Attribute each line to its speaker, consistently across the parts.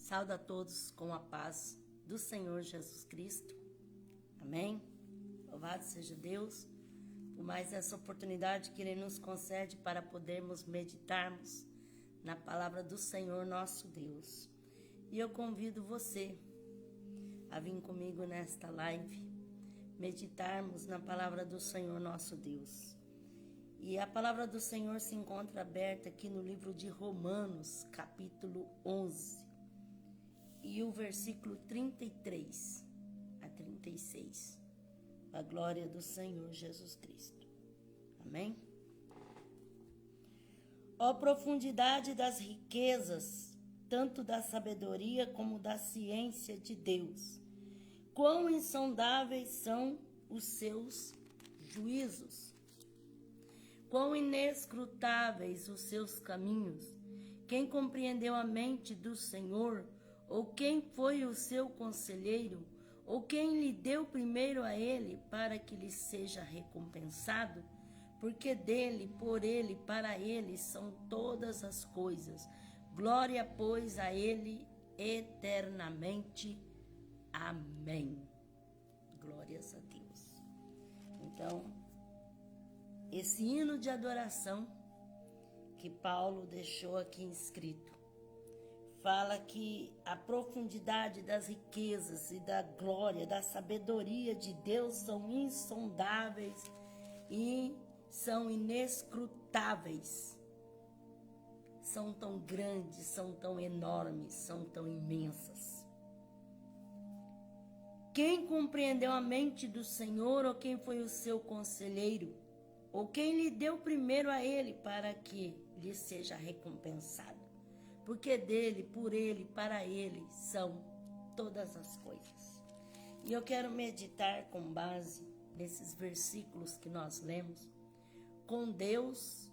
Speaker 1: Saúdo a todos com a paz do Senhor Jesus Cristo. Amém? Louvado seja Deus por mais essa oportunidade que Ele nos concede para podermos meditarmos na palavra do Senhor nosso Deus. E eu convido você a vir comigo nesta live, meditarmos na palavra do Senhor nosso Deus. E a palavra do Senhor se encontra aberta aqui no livro de Romanos, capítulo 11, e o versículo 33 a 36, a glória do Senhor Jesus Cristo. Amém? Ó profundidade das riquezas, tanto da sabedoria como da ciência de Deus, quão insondáveis são os seus juízos, quão inescrutáveis os seus caminhos. Quem compreendeu a mente do Senhor? Ou quem foi o seu conselheiro? Ou quem lhe deu primeiro a ele, para que lhe seja recompensado? Porque dele, por ele, para ele são todas as coisas. Glória, pois, a ele eternamente. Amém. Glórias a Deus. Então, esse hino de adoração que Paulo deixou aqui inscrito fala que a profundidade das riquezas e da glória, da sabedoria de Deus são insondáveis e são inescrutáveis. São tão grandes, são tão enormes, são tão imensas. Quem compreendeu a mente do Senhor, ou quem foi o seu conselheiro, ou quem lhe deu primeiro a ele, para que lhe seja recompensado? Porque dele, por ele, para ele são todas as coisas. E eu quero meditar com base nesses versículos que nós lemos. Com Deus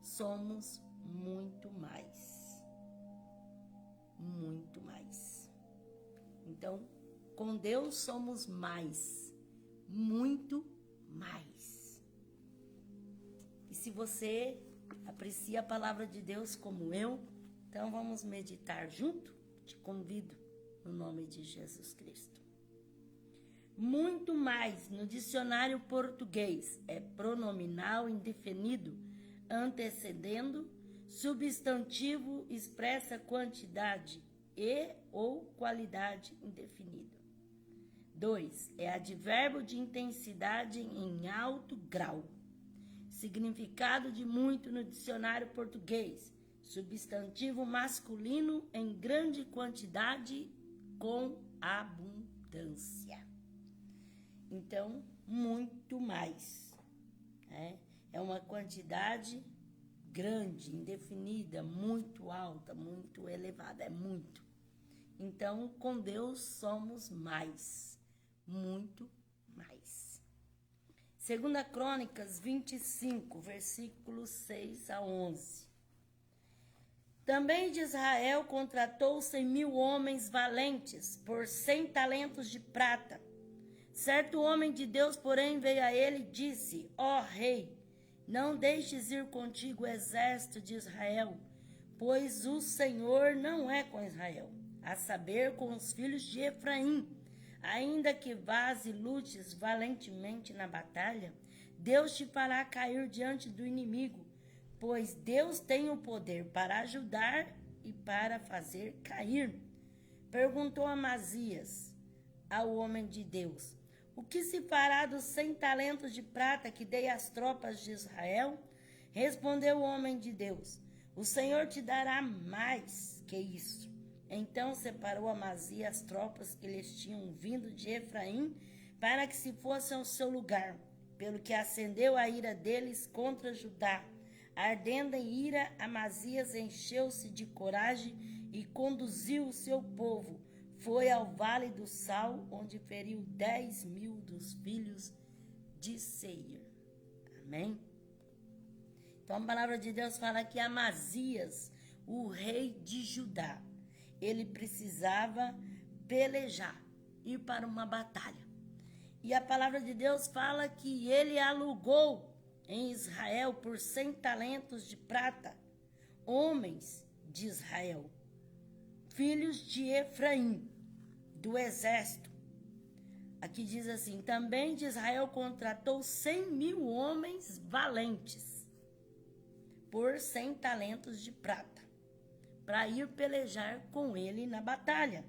Speaker 1: somos muito mais. Muito mais. Então, com Deus somos mais. Muito mais. E se você aprecia a palavra de Deus como eu, então vamos meditar junto? Te convido no nome de Jesus Cristo. Muito mais, no dicionário português, é pronominal indefinido, antecedendo, substantivo, expressa quantidade e ou qualidade indefinida. 2. É advérbio de intensidade em alto grau. Significado de muito no dicionário português. Substantivo masculino em grande quantidade com abundância. Então, muito mais. É uma quantidade grande, indefinida, muito alta, muito elevada, é muito. Então, com Deus somos mais, muito mais. 2 Crônicas 25, versículos 6 a 11. Também de Israel contratou 100.000 homens valentes por 100 talentos de prata. Certo homem de Deus, porém, veio a ele e disse: Ó rei, não deixes ir contigo o exército de Israel, pois o Senhor não é com Israel, a saber, com os filhos de Efraim. Ainda que vás e lutes valentemente na batalha, Deus te fará cair diante do inimigo, pois Deus tem o poder para ajudar e para fazer cair. Perguntou Amazias ao homem de Deus: o que se fará dos 100 talentos de prata que dei às tropas de Israel? Respondeu o homem de Deus: o Senhor te dará mais que isso. Então separou Amazias as tropas que lhes tinham vindo de Efraim, para que se fossem ao seu lugar, pelo que acendeu a ira deles contra Judá. Ardendo em ira, Amazias encheu-se de coragem e conduziu o seu povo. Foi ao vale do Sal, onde feriu 10.000 dos filhos de Seir. Amém? Então a palavra de Deus fala que Amazias, o rei de Judá, ele precisava pelejar, ir para uma batalha. E a palavra de Deus fala que ele alugou em Israel por 100 talentos de prata homens de Israel. filhos de Efraim, do exército. Aqui diz assim: também de Israel contratou 100.000 homens valentes, por 100 talentos de prata, para ir pelejar com ele na batalha,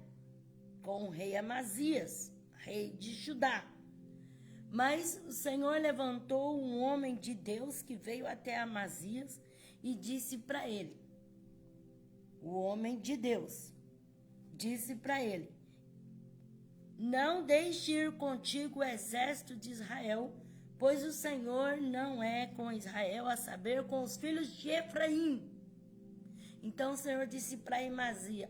Speaker 1: com o rei Amazias, rei de Judá. Mas o Senhor levantou um homem de Deus que veio até Amazias e disse para ele, o homem de Deus disse para ele: não deixe ir contigo o exército de Israel, pois o Senhor não é com Israel, a saber, com os filhos de Efraim. Então o Senhor disse para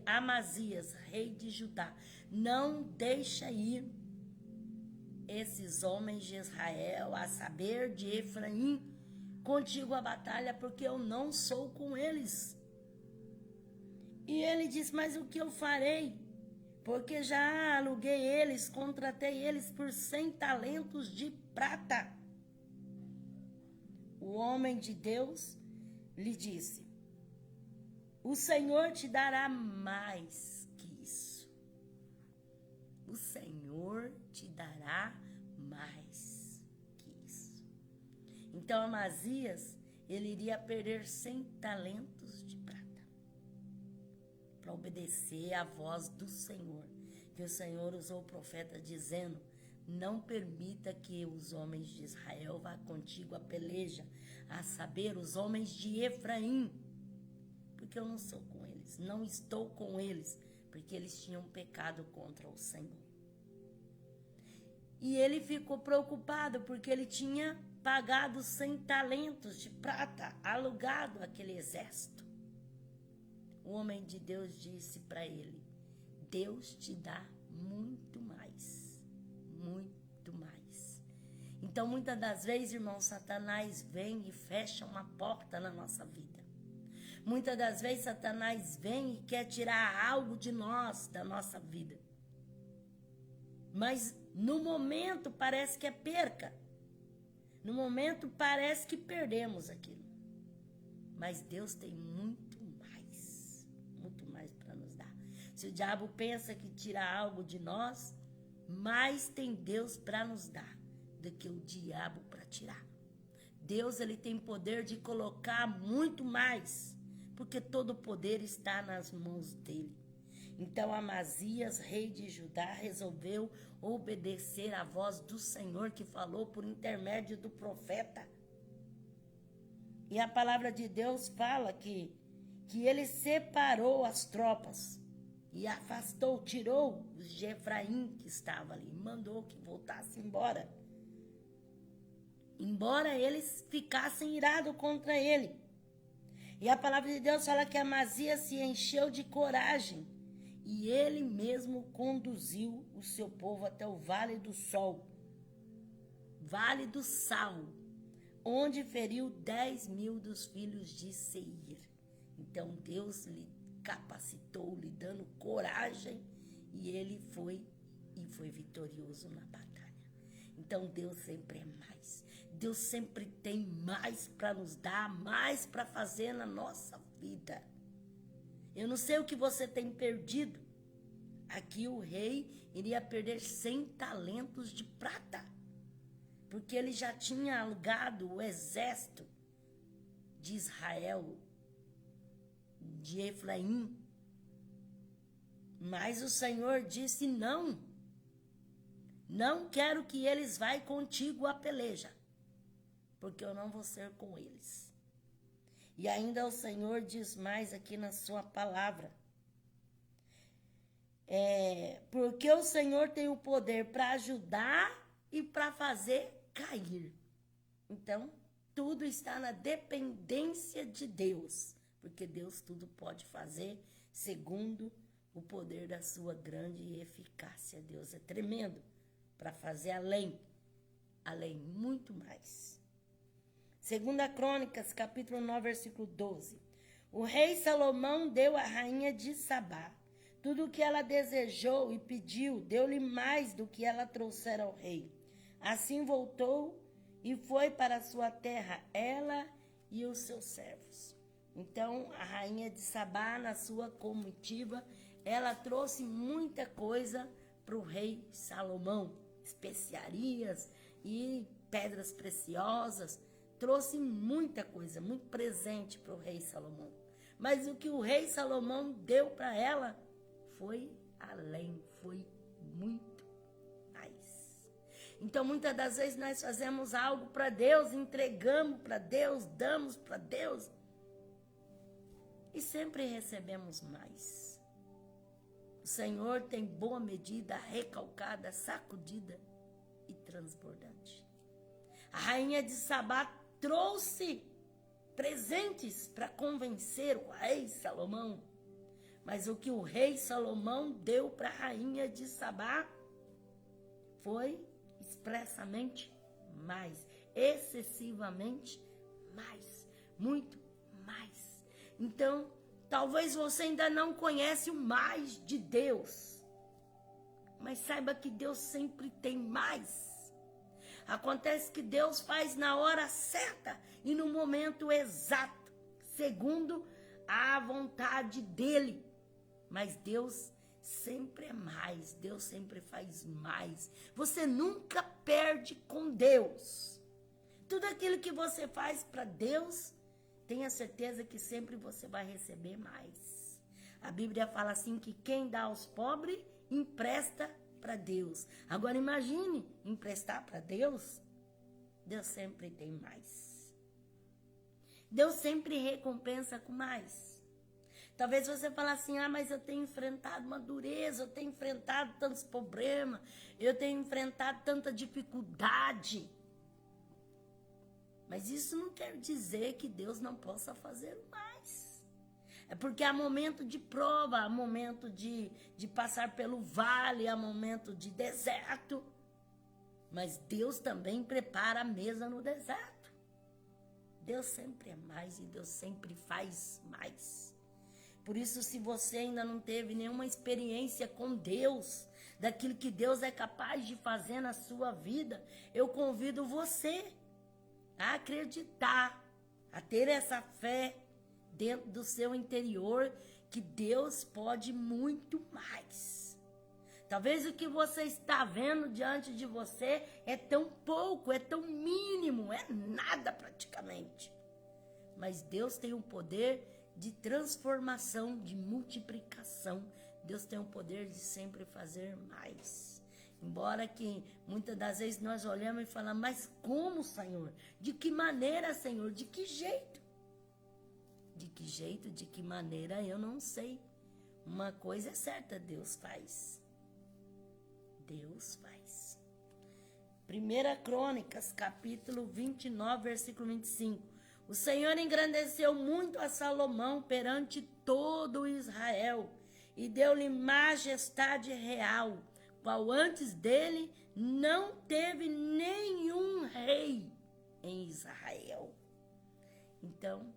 Speaker 1: Amazias, rei de Judá: não deixa ir esses homens de Israel, a saber, de Efraim, contigo a batalha, porque eu não sou com eles. E ele disse: mas o que eu farei? Porque já aluguei eles, contratei eles por 100 talentos de prata. O homem de Deus lhe disse: o Senhor te dará mais que isso. O Senhor te dará mais que isso. Então Amazias, ele iria perder 100 talentos de prata para obedecer à voz do Senhor. Que o Senhor usou o profeta dizendo: não permita que os homens de Israel vá contigo a peleja, a saber, os homens de Efraim, porque eu não sou com eles, não estou com eles, porque eles tinham pecado contra o Senhor. E ele ficou preocupado, porque ele tinha pagado 100 talentos de prata, alugado aquele exército. O homem de Deus disse para ele: Deus te dá muito mais, muito mais. Então, muitas das vezes, irmão, Satanás vem e fecha uma porta na nossa vida. Muitas das vezes, Satanás vem e quer tirar algo de nós, da nossa vida. Mas, no momento, parece que é perca. No momento, parece que perdemos aquilo. Mas Deus tem muito mais para nos dar. Se o diabo pensa que tira algo de nós, mais tem Deus para nos dar do que o diabo para tirar. Deus, ele tem poder de colocar muito mais, porque todo o poder está nas mãos dele. Então Amazias, rei de Judá, resolveu obedecer à voz do Senhor, que falou por intermédio do profeta. E a palavra de Deus fala que ele separou as tropas e afastou, tirou os de Efraim que estavam ali, mandou que voltasse embora. Embora eles ficassem irados contra ele. E a palavra de Deus fala que Amazias se encheu de coragem e ele mesmo conduziu o seu povo até o Vale do Sol, Vale do Sal, onde feriu 10.000 dos filhos de Seir. Então Deus lhe capacitou, lhe dando coragem, e ele foi vitorioso na batalha. Então Deus sempre é mais. Deus sempre tem mais para nos dar, mais para fazer na nossa vida. Eu não sei o que você tem perdido. Aqui o rei iria perder 100 talentos de prata, porque ele já tinha alugado o exército de Israel, de Efraim. Mas o Senhor disse: não quero que eles vá contigo a peleja, porque eu não vou ser com eles. E ainda o Senhor diz mais aqui na sua palavra, porque o Senhor tem o poder para ajudar e para fazer cair. Então, tudo está na dependência de Deus, porque Deus tudo pode fazer segundo o poder da sua grande eficácia. Deus é tremendo para fazer além, muito mais. 2 Crônicas, capítulo 9, versículo 12. O rei Salomão deu à rainha de Sabá tudo o que ela desejou e pediu, deu-lhe mais do que ela trouxera ao rei. Assim voltou e foi para a sua terra, ela e os seus servos. Então, a rainha de Sabá, na sua comitiva, ela trouxe muita coisa para o rei Salomão, especiarias e pedras preciosas, trouxe muita coisa, muito presente para o rei Salomão. Mas o que o rei Salomão deu para ela foi além, foi muito mais. Então, muitas das vezes nós fazemos algo para Deus, entregamos para Deus, damos para Deus e sempre recebemos mais. O Senhor tem boa medida, recalcada, sacudida e transbordante. A rainha de Sabá trouxe presentes para convencer o rei Salomão. Mas o que o rei Salomão deu para a rainha de Sabá foi expressamente mais, excessivamente mais, muito mais. Então, talvez você ainda não conhece o mais de Deus, mas saiba que Deus sempre tem mais. Acontece que Deus faz na hora certa e no momento exato, segundo a vontade dele. Mas Deus sempre é mais, Deus sempre faz mais. Você nunca perde com Deus. Tudo aquilo que você faz para Deus, tenha certeza que sempre você vai receber mais. A Bíblia fala assim que quem dá aos pobres, empresta para Deus. Agora imagine, emprestar para Deus, Deus sempre tem mais. Deus sempre recompensa com mais. Talvez você fale assim, mas eu tenho enfrentado uma dureza, eu tenho enfrentado tantos problemas, eu tenho enfrentado tanta dificuldade. Mas isso não quer dizer que Deus não possa fazer mais. É porque há momento de prova, há momento de passar pelo vale, há momento de deserto. Mas Deus também prepara a mesa no deserto. Deus sempre é mais e Deus sempre faz mais. Por isso, se você ainda não teve nenhuma experiência com Deus, daquilo que Deus é capaz de fazer na sua vida, eu convido você a acreditar, a ter essa fé dentro do seu interior, que Deus pode muito mais. Talvez o que você está vendo diante de você é tão pouco, é tão mínimo, é nada praticamente. Mas Deus tem o poder de transformação, de multiplicação. Deus tem o poder de sempre fazer mais. Embora que muitas das vezes nós olhamos e falamos, mas como, Senhor? De que maneira, Senhor? De que jeito? De que jeito, de que maneira, eu não sei. Uma coisa é certa, Deus faz. Deus faz. 1 Crônicas, capítulo 29, versículo 25. O Senhor engrandeceu muito a Salomão perante todo Israel e deu-lhe majestade real, qual antes dele não teve nenhum rei em Israel. Então,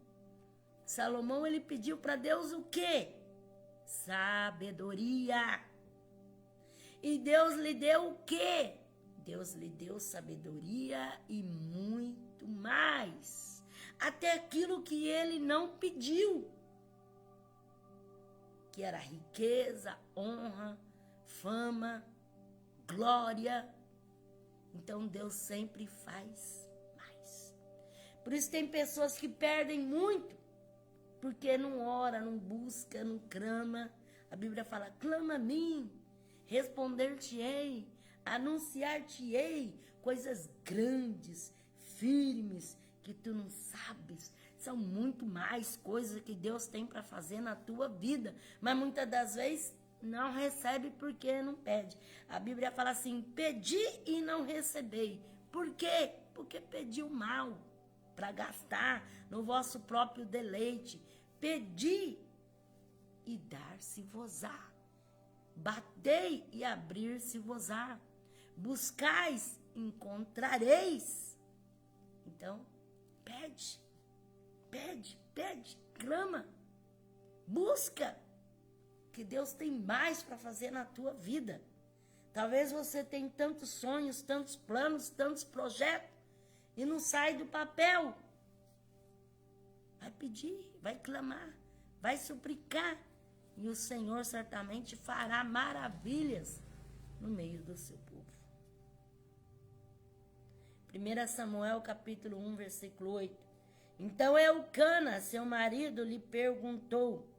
Speaker 1: Salomão, ele pediu para Deus o quê? Sabedoria. E Deus lhe deu o quê? Deus lhe deu sabedoria e muito mais. Até aquilo que ele não pediu. Que era riqueza, honra, fama, glória. Então Deus sempre faz mais. Por isso tem pessoas que perdem muito, porque não ora, não busca, não clama. A Bíblia fala, clama a mim, responder-te-ei, anunciar-te-ei coisas grandes, firmes, que tu não sabes. São muito mais coisas que Deus tem para fazer na tua vida. Mas muitas das vezes não recebe porque não pede. A Bíblia fala assim, pedi e não recebei. Por quê? Porque pediu mal, para gastar no vosso próprio deleite. Pedi e dar-se-vos-á. Batei e abrir-se-vos-á. Buscais, encontrareis. Então, pede, clama, busca, que Deus tem mais para fazer na tua vida. Talvez você tenha tantos sonhos, tantos planos, tantos projetos e não sai do papel. Vai pedir, vai clamar, vai suplicar e o Senhor certamente fará maravilhas no meio do seu povo. 1 Samuel capítulo 1, versículo 8. Então Eucana, seu marido, lhe perguntou: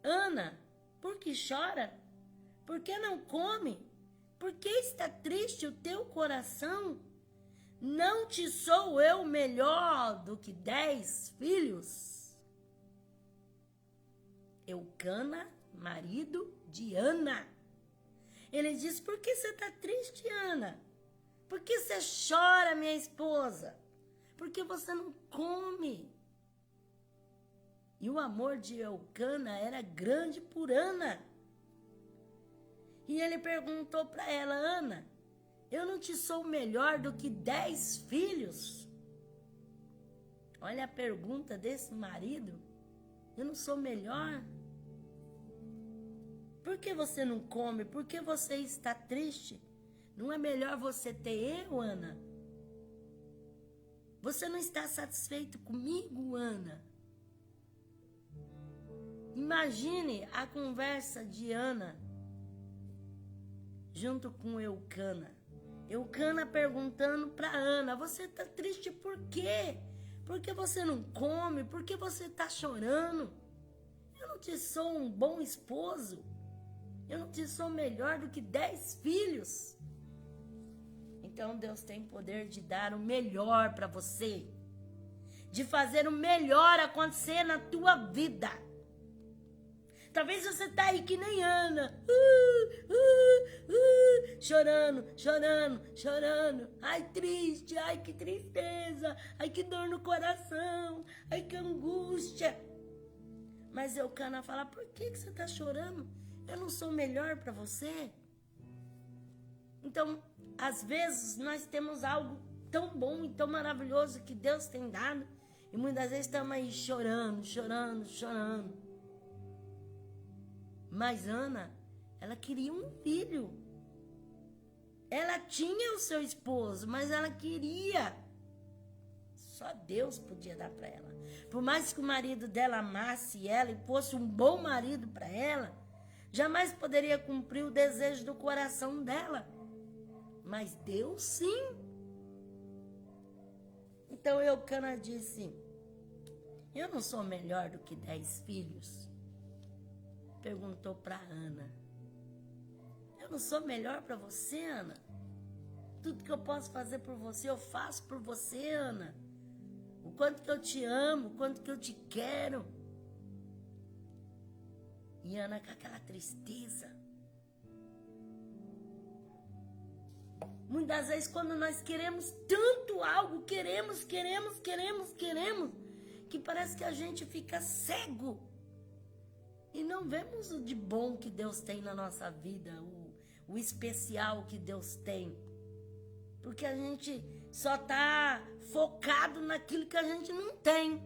Speaker 1: Ana, por que chora? Por que não come? Por que está triste o teu coração? Não te sou eu melhor do que 10 filhos? Eucana, marido de Ana. Ele diz: por que você está triste, Ana? Por que você chora, minha esposa? Por que você não come? E o amor de Eucana era grande por Ana. E ele perguntou para ela: Ana, eu não te sou melhor do que 10 filhos? Olha a pergunta desse marido. Eu não sou melhor? Por que você não come? Por que você está triste? Não é melhor você ter eu, Ana? Você não está satisfeito comigo, Ana? Imagine a conversa de Ana junto com Eucana. Eucana perguntando para Ana: você está triste por quê? Por que você não come? Por que você está chorando? Eu não te sou um bom esposo? Eu não te sou melhor do que 10 filhos? Então Deus tem poder de dar o melhor para você, de fazer o melhor acontecer na tua vida. Talvez você tá aí que nem Ana, chorando. Ai, triste, ai, que tristeza, ai, que dor no coração, ai, que angústia. Mas Eucana fala: por que você tá chorando? Eu não sou melhor para você? Então, às vezes, nós temos algo tão bom e tão maravilhoso que Deus tem dado, e muitas vezes estamos aí chorando. Mas Ana, ela queria um filho. Ela tinha o seu esposo, mas ela queria. Só Deus podia dar para ela. Por mais que o marido dela amasse ela e fosse um bom marido para ela, jamais poderia cumprir o desejo do coração dela. Mas Deus sim. Então Eucana disse: eu não sou melhor do que 10 filhos? Perguntou para Ana: eu não sou melhor para você, Ana? Tudo que eu posso fazer por você, eu faço por você, Ana. O quanto que eu te amo, o quanto que eu te quero. E Ana com aquela tristeza. Muitas vezes quando nós queremos tanto algo, queremos, que parece que a gente fica cego. E não vemos o de bom que Deus tem na nossa vida, o especial que Deus tem. Porque a gente só está focado naquilo que a gente não tem.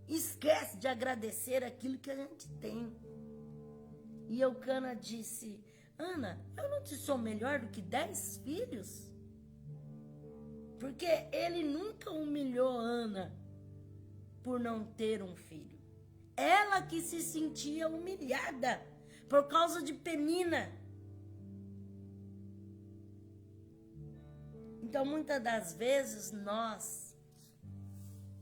Speaker 1: Esquece de agradecer aquilo que a gente tem. E Eucana disse: Ana, eu não te sou melhor do que 10 filhos? Porque ele nunca humilhou Ana por não ter um filho. Ela que se sentia humilhada por causa de Penina. Então, muitas das vezes, nós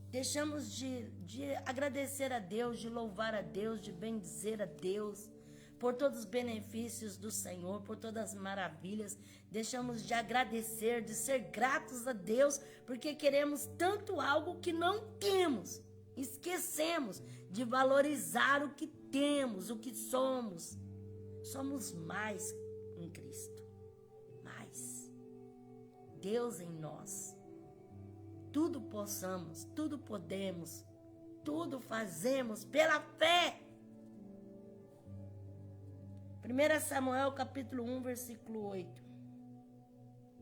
Speaker 1: deixamos de agradecer a Deus, de louvar a Deus, de bendizer a Deus por todos os benefícios do Senhor, por todas as maravilhas. Deixamos de agradecer, de ser gratos a Deus, porque queremos tanto algo que não temos. Esquecemos de valorizar o que temos, o que somos. Somos mais em Cristo. Mais. Deus em nós. Tudo possamos, tudo podemos, tudo fazemos pela fé. 1 Samuel capítulo 1, versículo 8.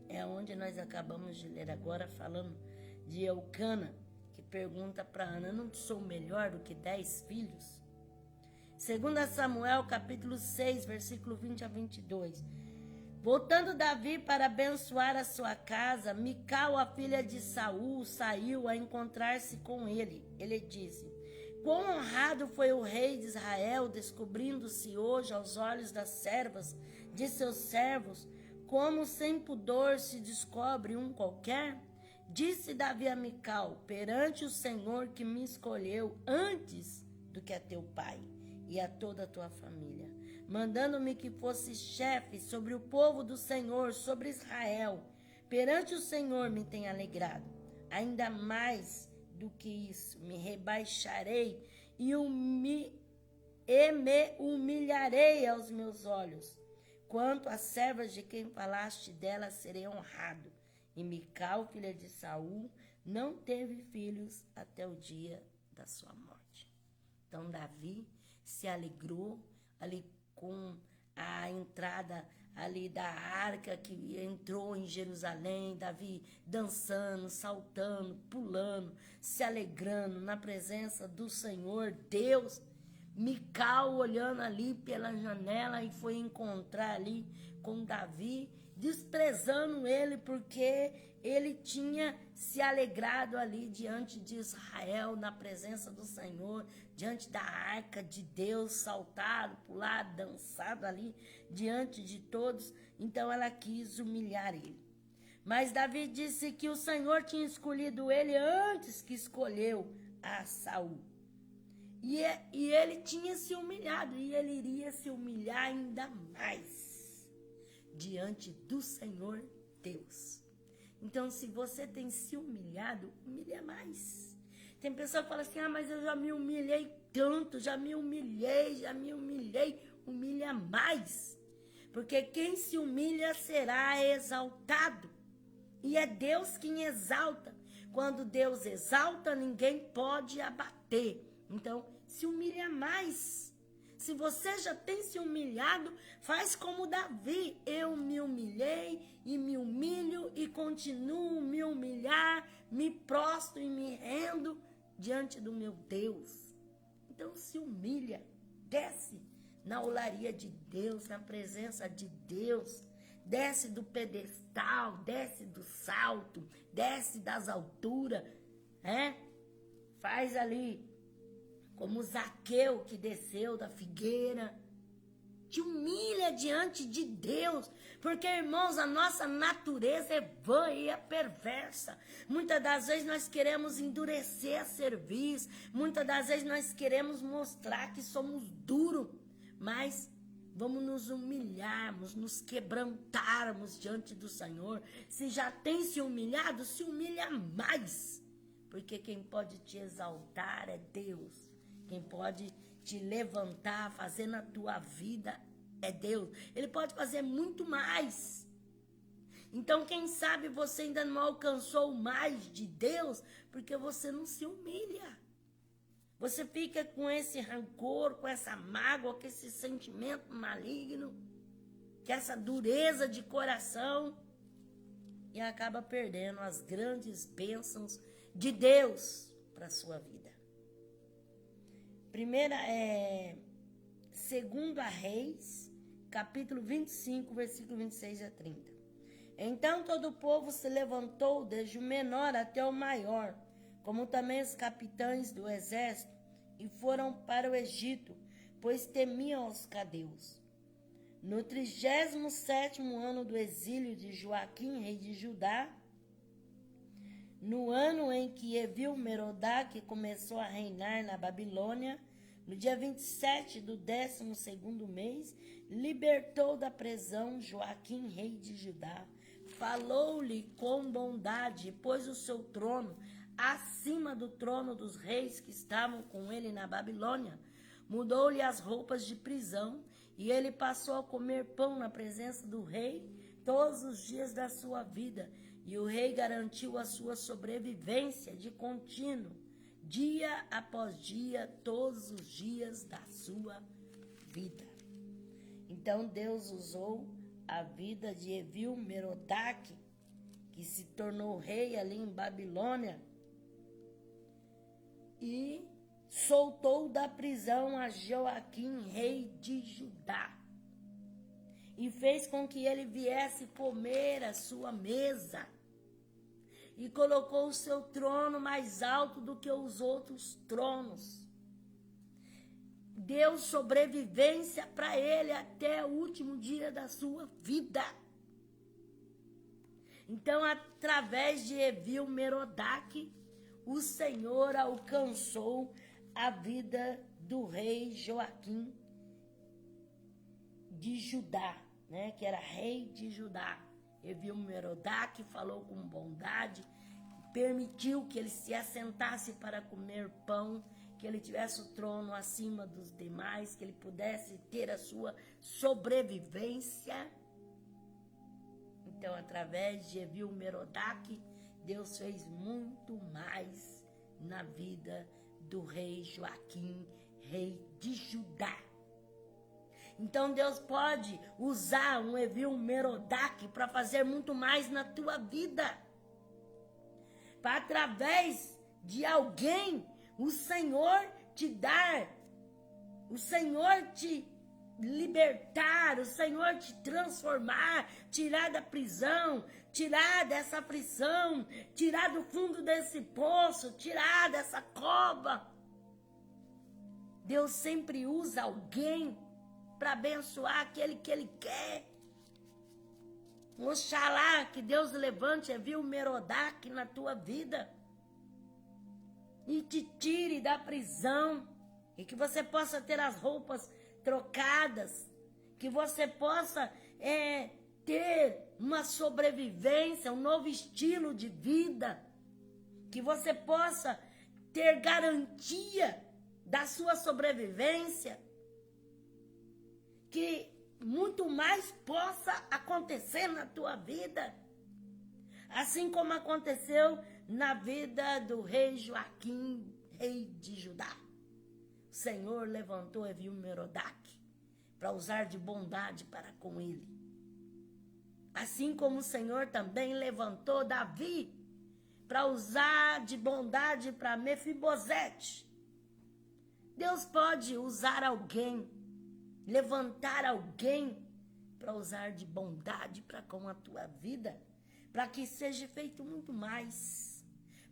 Speaker 1: É onde nós acabamos de ler agora, falando de Eucana, que pergunta para Ana: não sou melhor do que 10 filhos? 2 Samuel capítulo 6, versículo 20 a 22. Voltando Davi para abençoar a sua casa, Mical, a filha de Saul, saiu a encontrar-se com ele. Ele disse: Quão honrado foi o rei de Israel, descobrindo-se hoje aos olhos das servas de seus servos, como sem pudor se descobre um qualquer? Disse Davi a Mical: perante o Senhor que me escolheu antes do que a teu pai e a toda a tua família, mandando-me que fosse chefe sobre o povo do Senhor, sobre Israel. Perante o Senhor me tem alegrado. Ainda mais do que isso, me rebaixarei e me humilharei aos meus olhos. Quanto às servas de quem falaste, delas serei honrado. E Mical, filha de Saul, não teve filhos até o dia da sua morte. Então Davi se alegrou ali com a entrada ali da arca que entrou em Jerusalém, Davi dançando, saltando, pulando, se alegrando na presença do Senhor Deus. Mical olhando ali pela janela e foi encontrar ali com Davi, desprezando ele porque ele tinha se alegrado ali diante de Israel, na presença do Senhor, diante da arca de Deus, saltado, pulado, dançado ali diante de todos. Então ela quis humilhar ele. Mas Davi disse que o Senhor tinha escolhido ele antes que escolheu a Saul. E ele tinha se humilhado, e ele iria se humilhar ainda mais diante do Senhor Deus. Então, se você tem se humilhado, humilha mais. Tem pessoa que fala assim: mas eu já me humilhei tanto, já me humilhei. Humilha mais. Porque quem se humilha será exaltado. E é Deus quem exalta. Quando Deus exalta, ninguém pode abater. Então, se humilha mais. Se você já tem se humilhado, faz como Davi. Eu me humilhei e me humilho e continuo me humilhar, me prostro e me rendo diante do meu Deus. Então, se humilha, desce na olaria de Deus, na presença de Deus. Desce do pedestal, desce do salto, desce das alturas, Faz ali como Zaqueu que desceu da figueira. Te humilha diante de Deus, porque, irmãos, a nossa natureza é vã e é perversa. Muitas das vezes nós queremos endurecer a cerviz, muitas das vezes nós queremos mostrar que somos duros, mas vamos nos humilharmos, nos quebrantarmos diante do Senhor. Se já tem se humilhado, se humilha mais, porque quem pode te exaltar é Deus. Quem pode te levantar, fazer na tua vida é Deus. Ele pode fazer muito mais. Então, quem sabe você ainda não alcançou mais de Deus, porque você não se humilha. Você fica com esse rancor, com essa mágoa, com esse sentimento maligno, com essa dureza de coração, e acaba perdendo as grandes bênçãos de Deus para a sua vida. Segunda Reis, capítulo 25, versículo 26 a 30. Então todo o povo se levantou, desde o menor até o maior, como também os capitães do exército, e foram para o Egito, pois temiam os cadeus. No 37º ano do exílio de Joaquim, rei de Judá, no ano em que Evil-Merodach começou a reinar na Babilônia, no dia 27 do 12º mês, libertou da prisão Joaquim, rei de Judá. Falou-lhe com bondade, pôs o seu trono acima do trono dos reis que estavam com ele na Babilônia. Mudou-lhe as roupas de prisão, e ele passou a comer pão na presença do rei todos os dias da sua vida. E o rei garantiu a sua sobrevivência de contínuo, dia após dia, todos os dias da sua vida. Então Deus usou a vida de Evil-Merodach, que se tornou rei ali em Babilônia, e soltou da prisão a Joaquim, rei de Judá, e fez com que ele viesse comer a sua mesa, e colocou o seu trono mais alto do que os outros tronos. deu sobrevivência para ele até o último dia da sua vida. Então, através de Evil-Merodach, o Senhor alcançou a vida do rei Joaquim de Judá, né? Que era rei de Judá. Evil-Merodach falou com bondade, permitiu que ele se assentasse para comer pão, que ele tivesse o trono acima dos demais, que ele pudesse ter a sua sobrevivência. Então, através de Evil-Merodach, Deus fez muito mais na vida do rei Joaquim, rei de Judá. Então, Deus pode usar um Evil-Merodach para fazer muito mais na tua vida. Para, através de alguém, o Senhor te dar, o Senhor te libertar, o Senhor te transformar, tirar da prisão, tirar dessa aflição, tirar do fundo desse poço, tirar dessa cova. Deus sempre usa alguém para abençoar aquele que Ele quer. Oxalá que Deus levante Evil-Merodach na tua vida e te tire da prisão, e que você possa ter as roupas trocadas, que você possa ter uma sobrevivência, um novo estilo de vida, que você possa ter garantia da sua sobrevivência, que muito mais possa acontecer na tua vida, assim como aconteceu na vida do rei Joaquim, rei de Judá. O Senhor levantou Evil-Merodach para usar de bondade para com ele. Assim como o Senhor também levantou Davi para usar de bondade para Mefibosete. Deus pode usar alguém, levantar alguém para usar de bondade para com a tua vida, para que seja feito muito mais,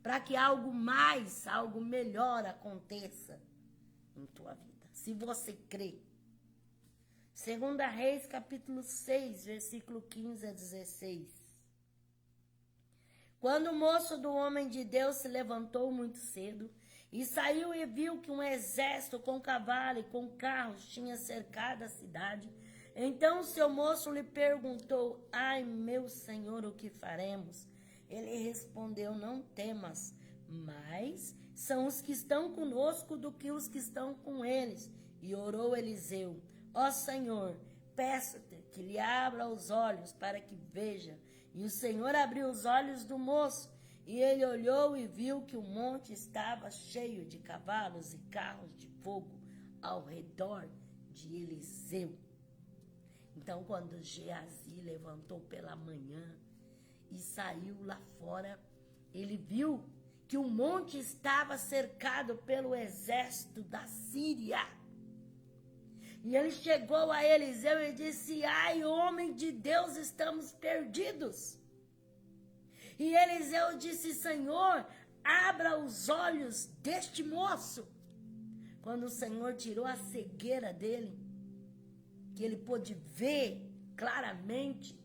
Speaker 1: para que algo mais, algo melhor aconteça em tua vida, se você crê. 2 Reis, capítulo 6, versículo 15 a 16. Quando o moço do homem de Deus se levantou muito cedo e saiu e viu que um exército com cavalo e com carros tinha cercado a cidade, então seu moço lhe perguntou: ai, meu senhor, o que faremos? Ele respondeu: não temas, mais são os que estão conosco do que os que estão com eles. E orou Eliseu: ó Senhor, peço-te que lhe abra os olhos para que veja. E o Senhor abriu os olhos do moço, e ele olhou e viu que o monte estava cheio de cavalos e carros de fogo ao redor de Eliseu. Então, quando Geazi levantou pela manhã e saiu lá fora, ele viu que o monte estava cercado pelo exército da Síria. E ele chegou a Eliseu e disse: ai, homem de Deus, estamos perdidos. E Eliseu disse: Senhor, abra os olhos deste moço. Quando o Senhor tirou a cegueira dele, que ele pôde ver claramente,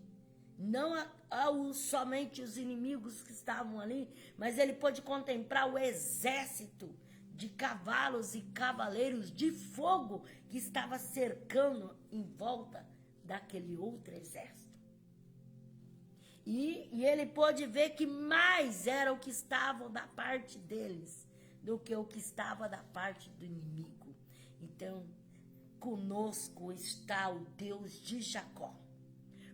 Speaker 1: não somente os inimigos que estavam ali, mas ele pôde contemplar o exército de cavalos e cavaleiros de fogo que estava cercando em volta daquele outro exército. E ele pôde ver que mais era o que estava da parte deles do que o que estava da parte do inimigo. Então, conosco está o Deus de Jacó.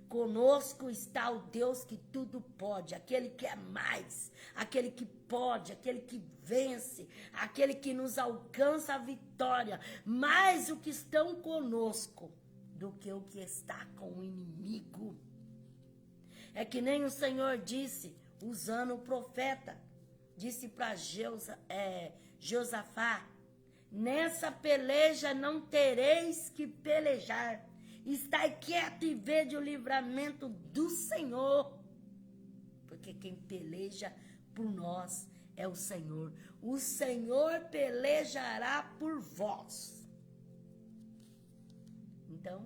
Speaker 1: Conosco está o Deus que tudo pode, aquele que é mais, aquele que pode, aquele que vence, aquele que nos alcança a vitória, mais o que estão conosco do que o que está com o inimigo. É que nem o Senhor disse, usando o profeta, disse para Josafá: nessa peleja não tereis que pelejar, estai quieto e vede o livramento do Senhor, porque quem peleja por nós é o Senhor. O Senhor pelejará por vós. Então,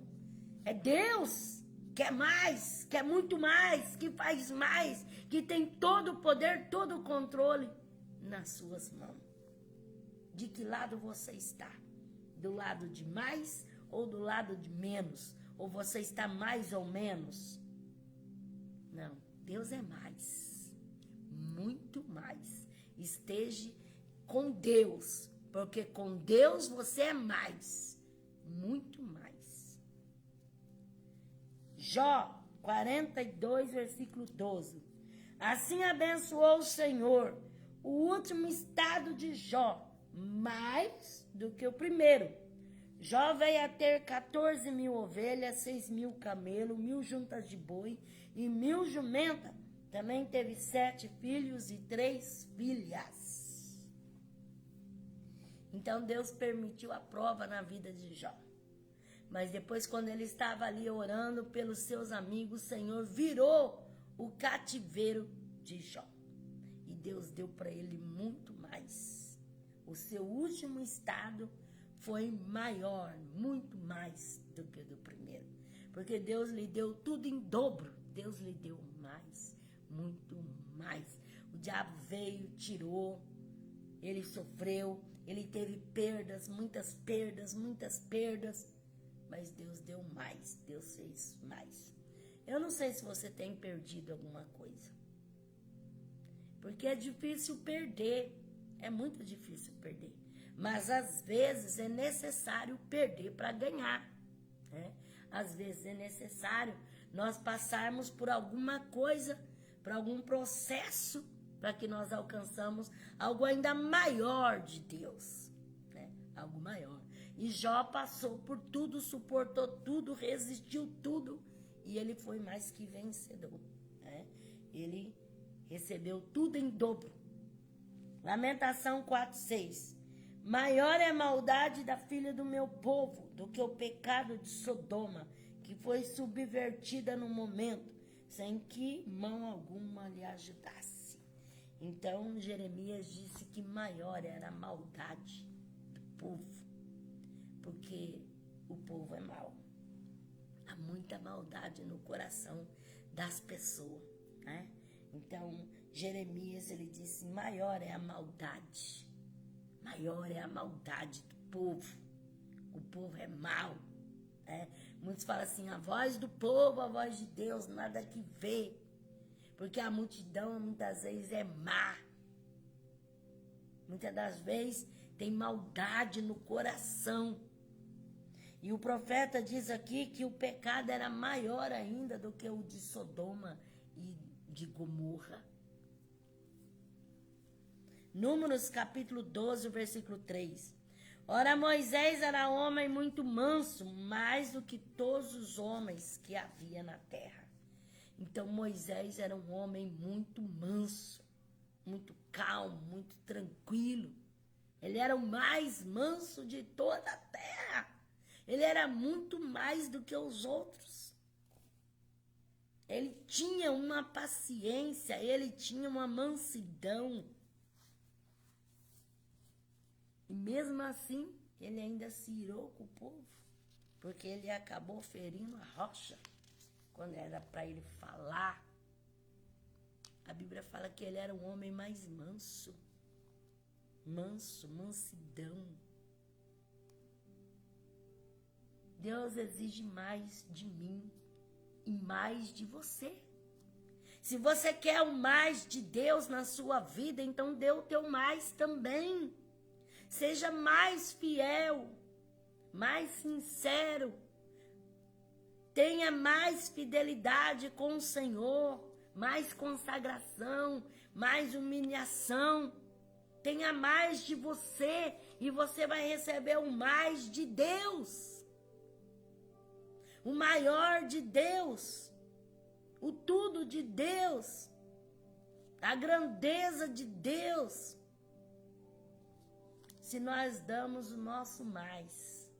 Speaker 1: é Deus que é mais, que é muito mais, que faz mais, que tem todo o poder, todo o controle nas suas mãos. De que lado você está? Do lado de mais ou do lado de menos? Ou você está mais ou menos? Não, Deus é mais, muito mais. Esteja com Deus, porque com Deus você é mais, muito mais. Jó 42, versículo 12. Assim abençoou o Senhor o último estado de Jó, mais do que o primeiro. Jó veio a ter 14.000 ovelhas, 6.000 camelos, 1.000 juntas de boi e 1.000 jumentas. Também teve 7 filhos e 3 filhas. Então Deus permitiu a prova na vida de Jó. Mas depois, quando ele estava ali orando pelos seus amigos, o Senhor virou o cativeiro de Jó. E Deus deu para ele muito mais. O seu último estado foi maior, muito mais do que o do primeiro. Porque Deus lhe deu tudo em dobro. Deus lhe deu mais, muito mais. O diabo veio, tirou, ele sofreu, ele teve perdas, muitas perdas, muitas perdas. Mas Deus deu mais, Deus fez mais. Eu não sei se você tem perdido alguma coisa. Porque é difícil perder, é muito difícil perder. Mas às vezes é necessário perder para ganhar, né? Às vezes é necessário nós passarmos por alguma coisa, por algum processo, para que nós alcançamos algo ainda maior de Deus, né? Algo maior. E Jó passou por tudo, suportou tudo, resistiu tudo, e ele foi mais que vencedor, né? Ele recebeu tudo em dobro. Lamentação 4:6. Maior é a maldade da filha do meu povo do que o pecado de Sodoma, que foi subvertida no momento, sem que mão alguma lhe ajudasse. Então Jeremias disse que maior era a maldade do povo, porque o povo é mau. Há muita maldade no coração das pessoas, né? Então Jeremias, ele disse, maior é a maldade. Maior é a maldade do povo. O povo é mau, né? Muitos falam assim, a voz do povo, a voz de Deus, nada que vê. Porque a multidão, muitas vezes, é má. Muitas das vezes, tem maldade no coração. E o profeta diz aqui que o pecado era maior ainda do que o de Sodoma e de Gomorra. Números capítulo 12, versículo 3. Ora, Moisés era homem muito manso, mais do que todos os homens que havia na terra. Então Moisés era um homem muito manso, muito calmo, muito tranquilo. Ele era o mais manso de toda a terra. Ele era muito mais do que os outros. Ele tinha uma paciência, ele tinha uma mansidão. E mesmo assim, ele ainda se irou com o povo, porque ele acabou ferindo a rocha, quando era para ele falar. A Bíblia fala que ele era um homem mais manso. Mansidão. Deus exige mais de mim e mais de você. Se você quer o mais de Deus na sua vida, então dê o teu mais também. Seja mais fiel, mais sincero. Tenha mais fidelidade com o Senhor, mais consagração, mais humilhação. Tenha mais de você e você vai receber o mais de Deus. O maior de Deus, o tudo de Deus, a grandeza de Deus. Se nós damos o nosso mais,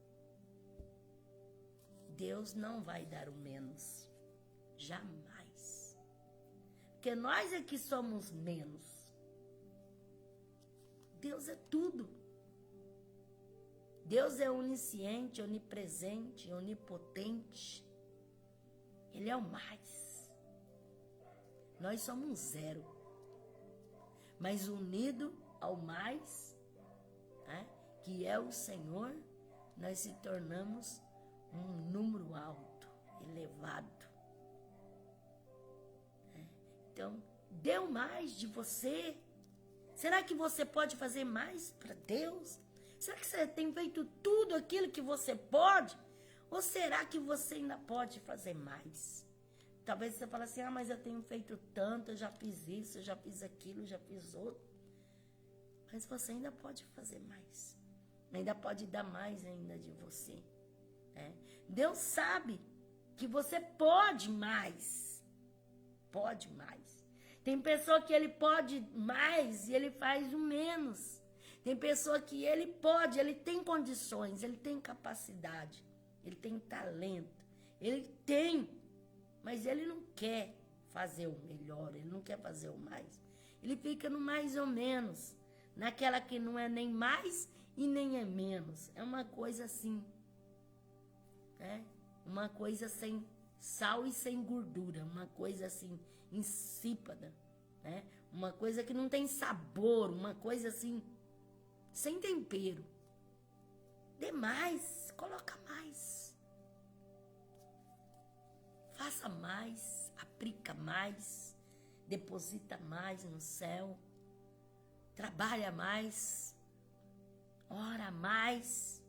Speaker 1: Deus não vai dar o menos, jamais. Porque nós é que somos menos. Deus é tudo. Deus é onisciente, onipresente, onipotente. Ele é o mais. Nós somos zero. Mas unido ao mais, né, que é o Senhor, nós se tornamos um número alto, elevado. Então, dê o mais de você. Será que você pode fazer mais para Deus? Será que você tem feito tudo aquilo que você pode? Ou será que você ainda pode fazer mais? Talvez você fale assim, mas eu tenho feito tanto, eu já fiz isso, eu já fiz aquilo, eu já fiz outro. Mas você ainda pode fazer mais. Ainda pode dar mais ainda de você. Né? Deus sabe que você pode mais. Pode mais. Tem pessoa que ele pode mais e ele faz o menos. Tem pessoa que ele pode, ele tem condições, ele tem capacidade, ele tem talento, ele tem, mas ele não quer fazer o melhor, ele não quer fazer o mais. Ele fica no mais ou menos, naquela que não é nem mais e nem é menos. É uma coisa assim, né? Uma coisa sem sal e sem gordura, uma coisa assim, insípida, né? Uma coisa que não tem sabor, uma coisa assim, sem tempero. Dê mais, coloca mais. Faça mais, aplica mais, deposita mais no céu, trabalha mais, ora mais,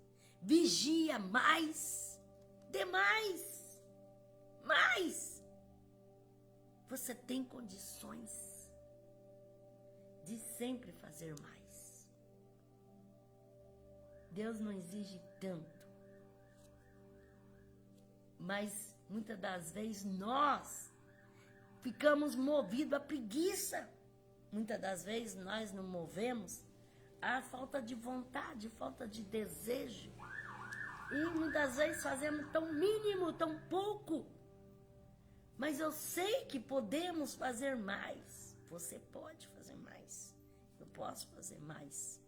Speaker 1: vigia mais, dê mais, mais. Você tem condições de sempre fazer mais. Deus não exige tanto, mas muitas das vezes nós ficamos movidos à preguiça. Muitas das vezes nós nos movemos à falta de vontade, falta de desejo. E muitas vezes fazemos tão mínimo, tão pouco. Mas eu sei que podemos fazer mais. Você pode fazer mais. Eu posso fazer mais.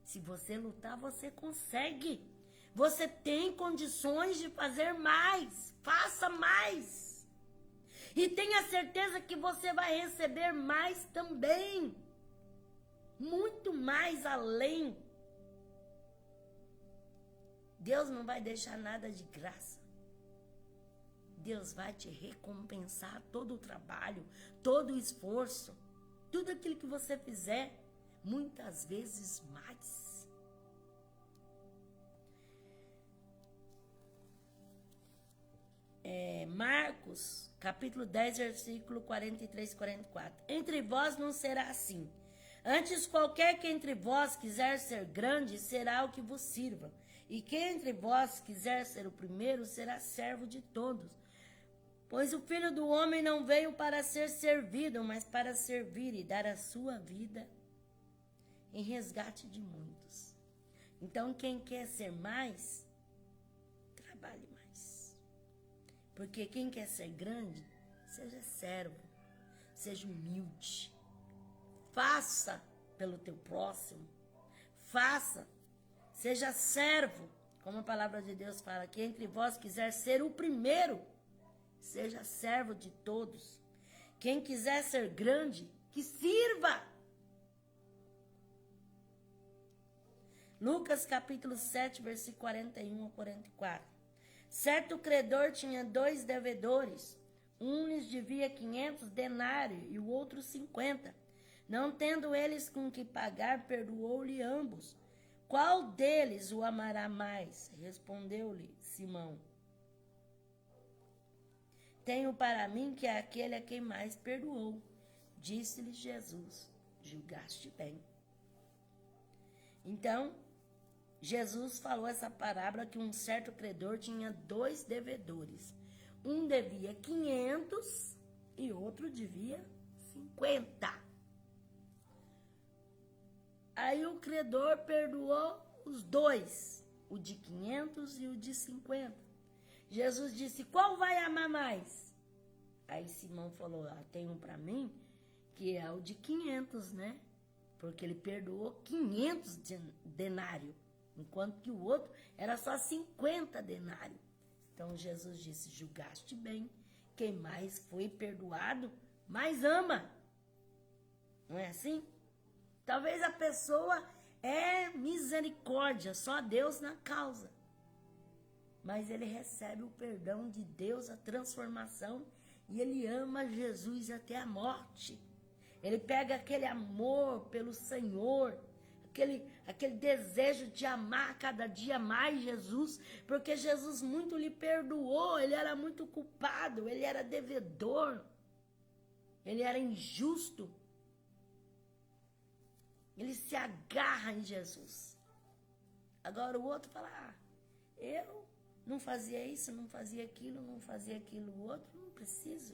Speaker 1: Se você lutar, você consegue. Você tem condições de fazer mais. Faça mais. E tenha certeza que você vai receber mais também. Muito mais além. Deus não vai deixar nada de graça. Deus vai te recompensar todo o trabalho, todo o esforço, tudo aquilo que você fizer, muitas vezes mais. Marcos, capítulo 10, versículo 43 e 44. Entre vós não será assim. Antes, qualquer que entre vós quiser ser grande, será o que vos sirva. E quem entre vós quiser ser o primeiro, será servo de todos. Pois o Filho do Homem não veio para ser servido, mas para servir e dar a sua vida em resgate de muitos. Então, quem quer ser mais, trabalhe mais. Porque quem quer ser grande, seja servo, seja humilde. Faça pelo teu próximo. Faça, seja servo. Como a palavra de Deus fala, que entre vós quiser ser o primeiro, seja servo de todos. Quem quiser ser grande, que sirva. Lucas capítulo 7, versículo 41 a 44. Certo credor tinha 2 devedores. Um lhes devia 500 denários e o outro 50. Não tendo eles com que pagar, perdoou-lhe ambos. Qual deles o amará mais? Respondeu-lhe Simão. Tenho para mim que é aquele a quem mais perdoou. Disse-lhe Jesus, julgaste bem. Então, Jesus falou essa parábola que um certo credor tinha 2 devedores. Um devia 500 e outro devia 50. Aí o credor perdoou os 2, o de 500 e o de 50. Jesus disse, qual vai amar mais? Aí Simão falou, tem um para mim, que é o de 500, né? Porque ele perdoou 500 denários. enquanto que o outro era só 50 denários. Então Jesus disse, julgaste bem, quem mais foi perdoado, mais ama. Não é assim? Talvez a pessoa é misericórdia, só Deus na causa. Mas ele recebe o perdão de Deus, a transformação, e ele ama Jesus até a morte. Ele pega aquele amor pelo Senhor, aquele desejo de amar cada dia mais Jesus, porque Jesus muito lhe perdoou, ele era muito culpado, ele era devedor, ele era injusto. Ele se agarra em Jesus. Agora o outro fala, eu não fazia isso, não fazia aquilo outro, não preciso.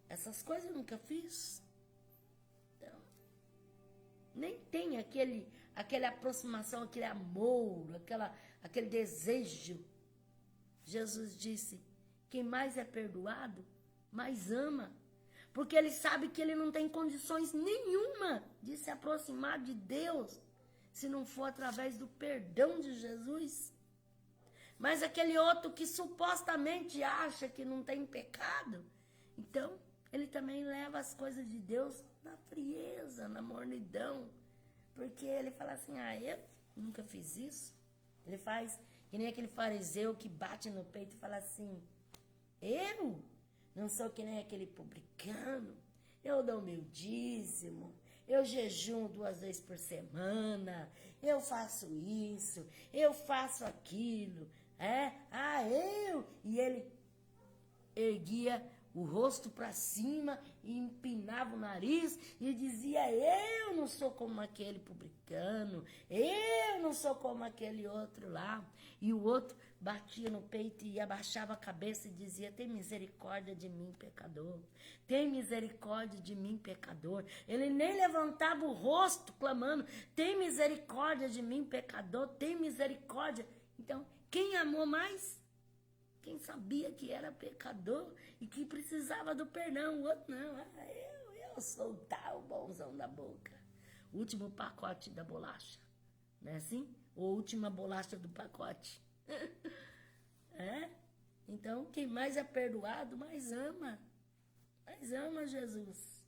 Speaker 1: Essas coisas eu nunca fiz. Então, nem tem aquela aproximação, aquele amor, aquele desejo. Jesus disse, quem mais é perdoado, mais ama. Porque ele sabe que ele não tem condições nenhuma de se aproximar de Deus, se não for através do perdão de Jesus. Mas aquele outro que supostamente acha que não tem pecado, então ele também leva as coisas de Deus na frieza, na mornidão. Porque ele fala assim, eu nunca fiz isso. Ele faz que nem aquele fariseu que bate no peito e fala assim, eu não sou que nem aquele publicano, eu dou meu dízimo, eu jejuo 2 vezes por semana, eu faço isso, eu faço aquilo, E ele erguia o rosto para cima e empinava o nariz e dizia, eu não sou como aquele publicano, eu não sou como aquele outro lá. E o outro batia no peito e abaixava a cabeça e dizia, tem misericórdia de mim, pecador. Tem misericórdia de mim, pecador. Ele nem levantava o rosto clamando, tem misericórdia de mim, pecador, tem misericórdia. Então, quem amou mais? Quem sabia que era pecador e que precisava do perdão. O outro não. Eu sou o tal bonzão da boca. O último pacote da bolacha. Não é assim? Ou a última bolacha do pacote. Então, quem mais é perdoado, mais ama. Mais ama Jesus.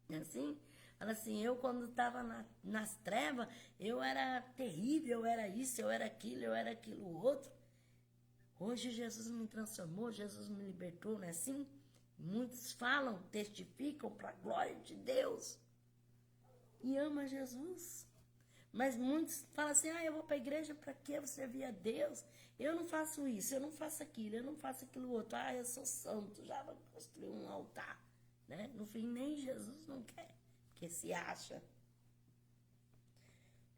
Speaker 1: Não é assim? Fala assim, eu quando estava nas trevas, eu era terrível, eu era isso, eu era aquilo outro. Hoje Jesus me transformou, Jesus me libertou, não é assim? Muitos falam, testificam para a glória de Deus e ama Jesus. Mas muitos falam assim, eu vou para a igreja para quê? Eu vou servir a Deus. Eu não faço isso, eu não faço aquilo, eu não faço aquilo outro. Eu sou santo, já vou construir um altar. Né? No fim, nem Jesus não quer, porque se acha.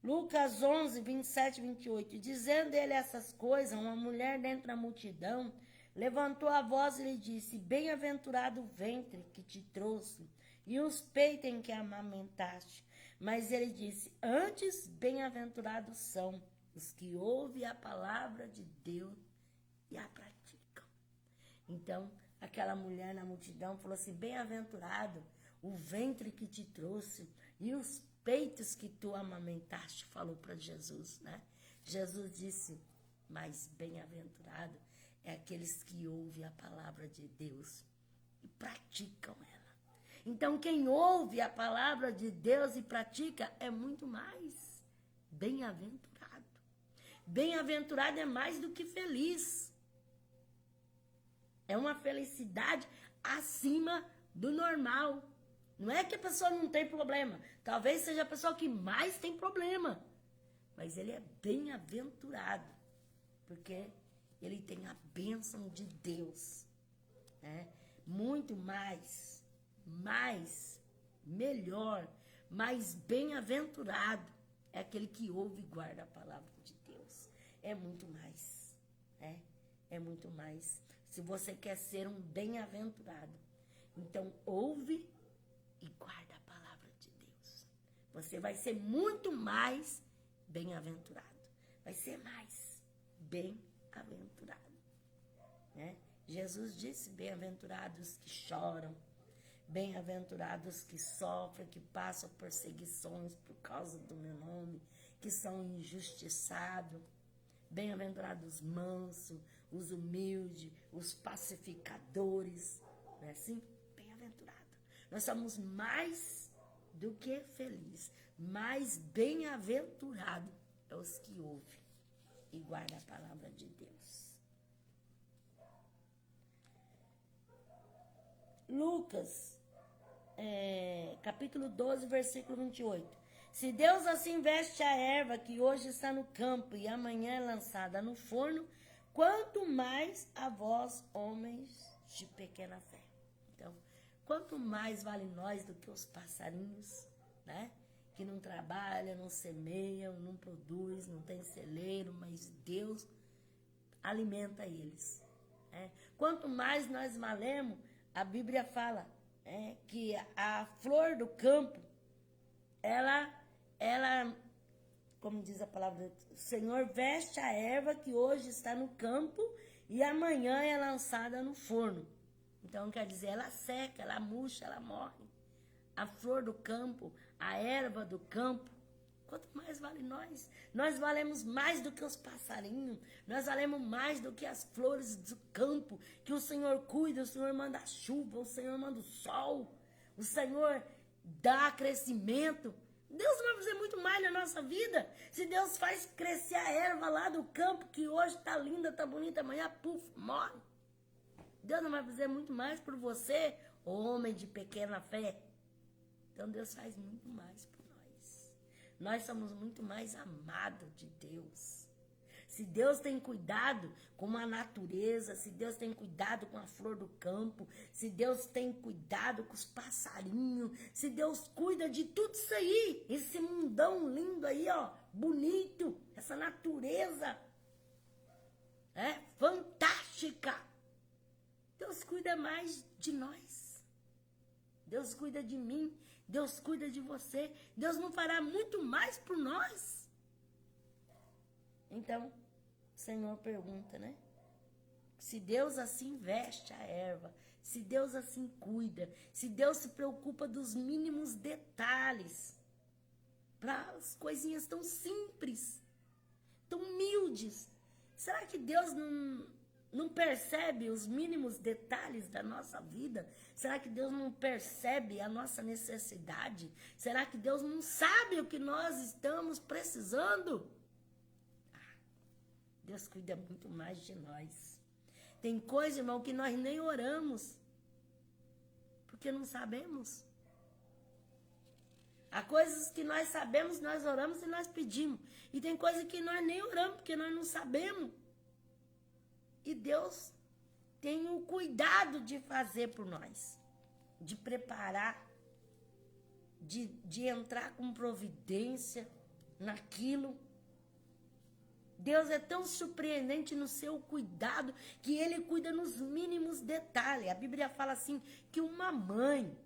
Speaker 1: Lucas 11, 27 e 28. Dizendo ele essas coisas, uma mulher dentro da multidão levantou a voz e lhe disse, bem-aventurado o ventre que te trouxe e os peitos em que amamentaste. Mas ele disse, antes bem-aventurados são os que ouvem a palavra de Deus e a praticam. Então, aquela mulher na multidão falou assim, bem-aventurado o ventre que te trouxe e os peitos que tu amamentaste, falou para Jesus, né? Jesus disse, mas bem-aventurado é aqueles que ouvem a palavra de Deus e praticam ela. Então, quem ouve a palavra de Deus e pratica é muito mais bem-aventurado. Bem-aventurado é mais do que feliz. É uma felicidade acima do normal. Não é que a pessoa não tem problema. Talvez seja a pessoa que mais tem problema. Mas ele é bem-aventurado. Porque ele tem a bênção de Deus. Né? Muito mais, melhor, mais bem-aventurado é aquele que ouve e guarda a palavra de Deus. É muito mais. Né? É muito mais. Se você quer ser um bem-aventurado, então ouve e guarda a palavra de Deus. Você vai ser muito mais bem-aventurado. Vai ser mais bem-aventurado. Né? Jesus disse, bem-aventurados que choram, bem-aventurados que sofrem, que passam perseguições por causa do meu nome. que são injustiçados. Bem-aventurados os mansos, os humildes, os pacificadores. Não é assim? Bem-aventurado. Nós somos mais do que felizes, mais bem-aventurado é os que ouvem e guardam a palavra de Deus. Lucas, capítulo 12, versículo 28. Se Deus assim veste a erva que hoje está no campo e amanhã é lançada no forno, quanto mais a vós, homens de pequena fé. Então, quanto mais vale nós do que os passarinhos, né? Que não trabalham, não semeiam, não produz, não tem celeiro, mas Deus alimenta eles. Quanto mais nós valemos, a Bíblia fala que a flor do campo, ela, como diz a palavra, o Senhor veste a erva que hoje está no campo e amanhã é lançada no forno. Então, quer dizer, ela seca, ela murcha, ela morre. A flor do campo, a erva do campo, quanto mais vale nós? Nós valemos mais do que os passarinhos, nós valemos mais do que as flores do campo, que o Senhor cuida, o Senhor manda a chuva, o Senhor manda o sol, o Senhor dá crescimento. Deus vai fazer muito mais na nossa vida. Se Deus faz crescer a erva lá do campo, que hoje tá linda, tá bonita, amanhã, puf, morre. Deus não vai fazer muito mais por você, homem de pequena fé. Então Deus faz muito mais por nós. Nós somos muito mais amados de Deus. Se Deus tem cuidado com a natureza, se Deus tem cuidado com a flor do campo, se Deus tem cuidado com os passarinhos, se Deus cuida de tudo isso aí, esse mundão lindo aí, ó, bonito, essa natureza fantástica. Deus cuida mais de nós. Deus cuida de mim. Deus cuida de você. Deus não fará muito mais por nós? Então, o Senhor pergunta, né? Se Deus assim veste a erva, se Deus assim cuida, se Deus se preocupa dos mínimos detalhes, para as coisinhas tão simples, tão humildes, será que Deus não percebe os mínimos detalhes da nossa vida? Será que Deus não percebe a nossa necessidade? Será que Deus não sabe o que nós estamos precisando? Deus cuida muito mais de nós. Tem coisa, irmão, que nós nem oramos, porque não sabemos. Há coisas que nós sabemos, nós oramos e nós pedimos. E tem coisas que nós nem oramos, porque nós não sabemos. E Deus tem o cuidado de fazer por nós, de preparar, de entrar com providência naquilo. Deus é tão surpreendente no seu cuidado que Ele cuida nos mínimos detalhes. A Bíblia fala assim, que uma mãe,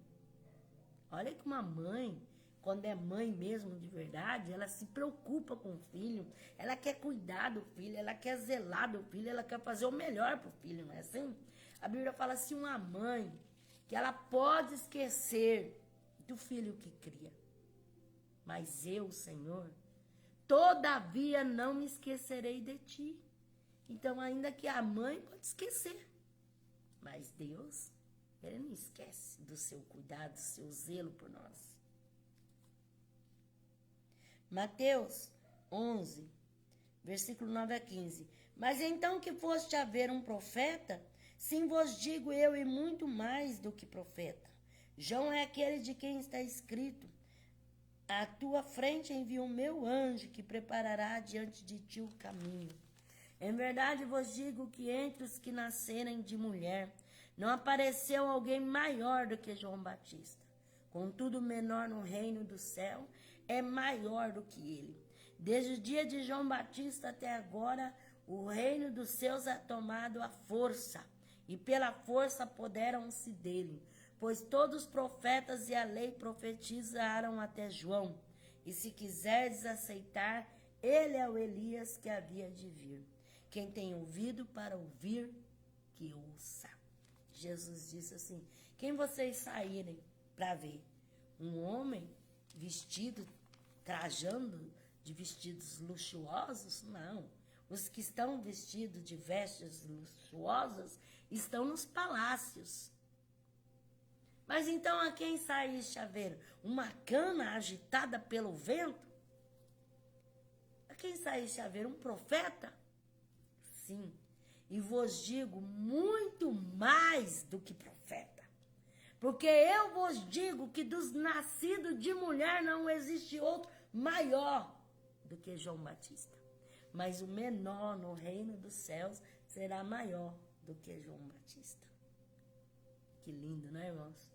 Speaker 1: olha que uma mãe, quando é mãe mesmo de verdade, ela se preocupa com o filho, ela quer cuidar do filho, ela quer zelar do filho, ela quer fazer o melhor pro filho, não é assim? A Bíblia fala assim, uma mãe, que ela pode esquecer do filho que cria. Mas eu, Senhor, todavia não me esquecerei de ti. Então, ainda que a mãe pode esquecer, mas Deus, Ele não esquece do seu cuidado, do seu zelo por nós. Mateus 11, versículo 9 a 15. Mas então que foste a ver um profeta, sim vos digo eu, e muito mais do que profeta. João é aquele de quem está escrito, à tua frente envio o meu anjo, que preparará diante de ti o caminho. Em verdade vos digo que entre os que nascerem de mulher, não apareceu alguém maior do que João Batista. Contudo, o menor no reino do céu é maior do que ele. Desde o dia de João Batista até agora, o reino dos céus é tomado à força, e pela força apoderam-se dele. Pois todos os profetas e a lei profetizaram até João. E se quiserdes aceitar, ele é o Elias que havia de vir. Quem tem ouvido para ouvir, que ouça. Jesus disse assim, quem vocês saírem para ver? Um homem vestido, trajando de vestidos luxuosos? Não. Os que estão vestidos de vestes luxuosas estão nos palácios. Mas então a quem saíste a ver? Uma cana agitada pelo vento? A quem saíste a ver? Um profeta? Sim, e vos digo muito mais do que profeta. Porque eu vos digo que dos nascidos de mulher não existe outro maior do que João Batista. Mas o menor no reino dos céus será maior do que João Batista. Que lindo, né, irmãos?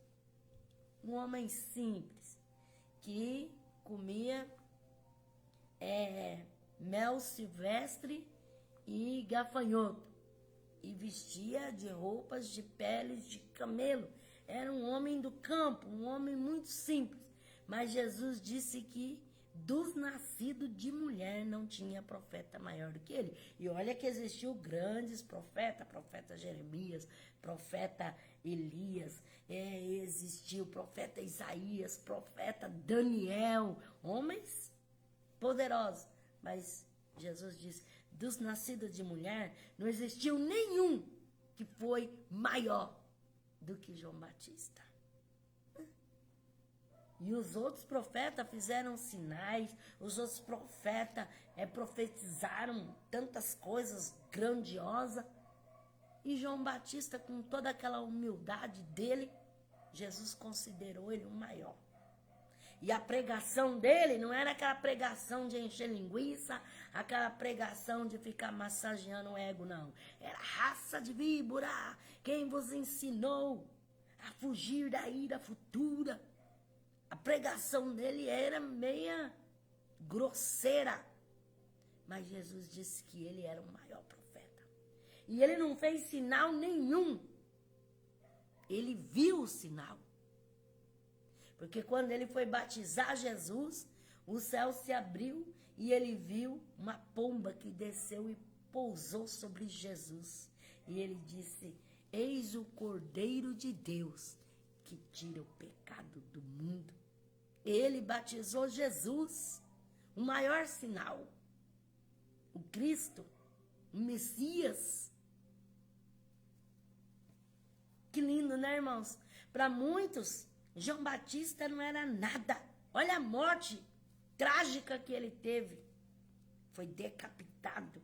Speaker 1: Um homem simples, que comia mel silvestre e gafanhoto, e vestia de roupas de peles de camelo. Era um homem do campo, um homem muito simples. Mas Jesus disse que dos nascidos de mulher não tinha profeta maior do que ele. E olha que existiu grandes profetas, profeta Jeremias, profeta Elias, existiu profeta Isaías, profeta Daniel, homens poderosos. Mas Jesus disse, dos nascidos de mulher não existiu nenhum que foi maior do que João Batista. E os outros profetas fizeram sinais, os outros profetas profetizaram tantas coisas grandiosas. E João Batista, com toda aquela humildade dele, Jesus considerou ele o maior. E a pregação dele não era aquela pregação de encher linguiça, aquela pregação de ficar massageando o ego, não. Era raça de víbora, quem vos ensinou a fugir da ira futura. A pregação dele era meia grosseira. Mas Jesus disse que ele era o maior profeta. E ele não fez sinal nenhum. Ele viu o sinal. Porque quando ele foi batizar Jesus, o céu se abriu e ele viu uma pomba que desceu e pousou sobre Jesus. E ele disse, eis o Cordeiro de Deus que tira o pecado do mundo. Ele batizou Jesus, o maior sinal. O Cristo, o Messias. Que lindo, né, irmãos? Para muitos, João Batista não era nada. Olha a morte trágica que ele teve. Foi decapitado.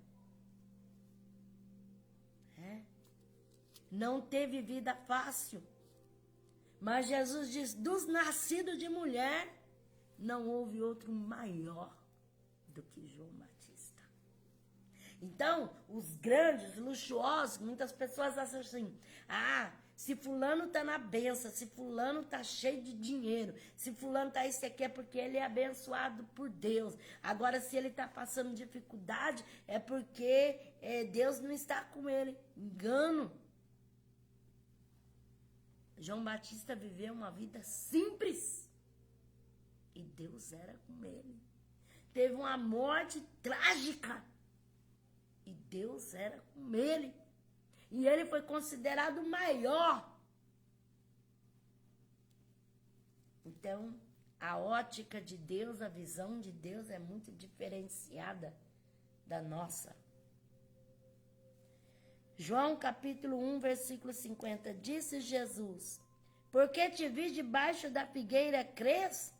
Speaker 1: Não teve vida fácil. Mas Jesus diz, dos nascidos de mulher, não houve outro maior do que João Batista. Então, os grandes, luxuosos, muitas pessoas acham assim, se fulano tá na benção, se fulano tá cheio de dinheiro, se fulano tá isso aqui é porque ele é abençoado por Deus. Agora, se ele tá passando dificuldade, é porque Deus não está com ele. Engano. João Batista viveu uma vida simples e Deus era com ele. Teve uma morte trágica e Deus era com ele. E ele foi considerado o maior. Então, a ótica de Deus, a visão de Deus é muito diferenciada da nossa. João capítulo 1, versículo 50, disse Jesus, porque te vi debaixo da figueira, crês?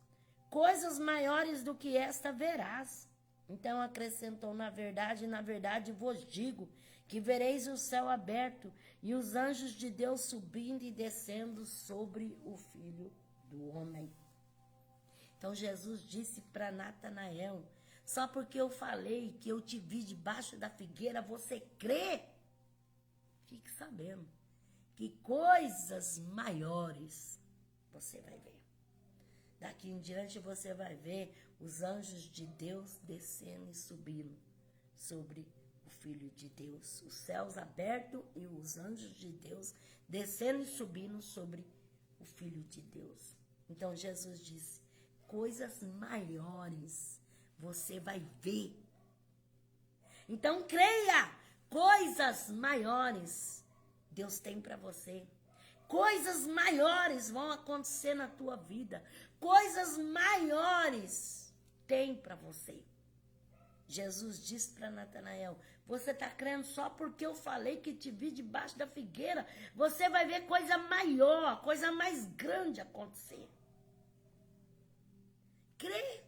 Speaker 1: Coisas maiores do que esta verás. Então acrescentou, na verdade vos digo, que vereis o céu aberto e os anjos de Deus subindo e descendo sobre o Filho do Homem. Então Jesus disse para Natanael, só porque eu falei que eu te vi debaixo da figueira, você crê? Fique sabendo que coisas maiores você vai ver. Daqui em diante você vai ver os anjos de Deus descendo e subindo sobre o Filho de Deus. Os céus abertos e os anjos de Deus descendo e subindo sobre o Filho de Deus. Então Jesus disse, coisas maiores você vai ver. Então creia! Coisas maiores Deus tem para você. Coisas maiores vão acontecer na tua vida. Coisas maiores tem para você. Jesus disse para Natanael: você está crendo só porque eu falei que te vi debaixo da figueira? Você vai ver coisa maior, coisa mais grande acontecer. Crê.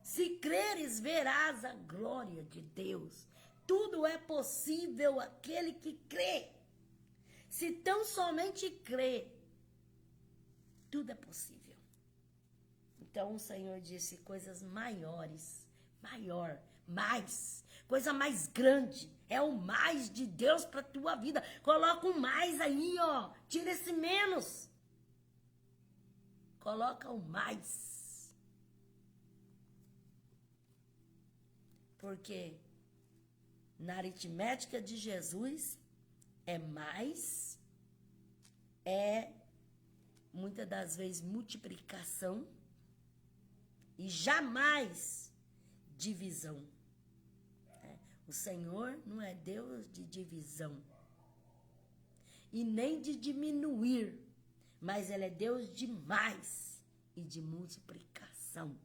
Speaker 1: Se creres, verás a glória de Deus. Tudo é possível àquele que crê. Se tão somente crê, tudo é possível. Então o Senhor disse coisas maiores, mais, coisa mais grande. É o mais de Deus para tua vida. Coloca um mais aí, ó. Tira esse menos. Coloca o mais. Porque na aritmética de Jesus é mais, é muitas das vezes multiplicação e jamais divisão. O Senhor não é Deus de divisão e nem de diminuir, mas Ele é Deus de mais e de multiplicação.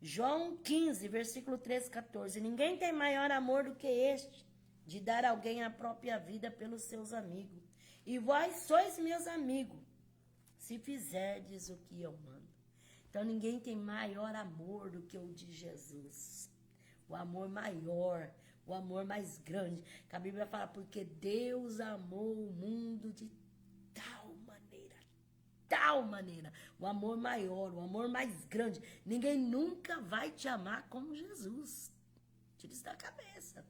Speaker 1: João 15, versículo 13, 14. Ninguém tem maior amor do que este, de dar alguém a própria vida pelos seus amigos. E vós sois meus amigos, se fizerdes o que eu mando. Então ninguém tem maior amor do que o de Jesus. O amor maior, o amor mais grande. Que a Bíblia fala, porque Deus amou o mundo de tal maneira, o amor maior, o amor mais grande. Ninguém nunca vai te amar como Jesus. Tira isso da cabeça.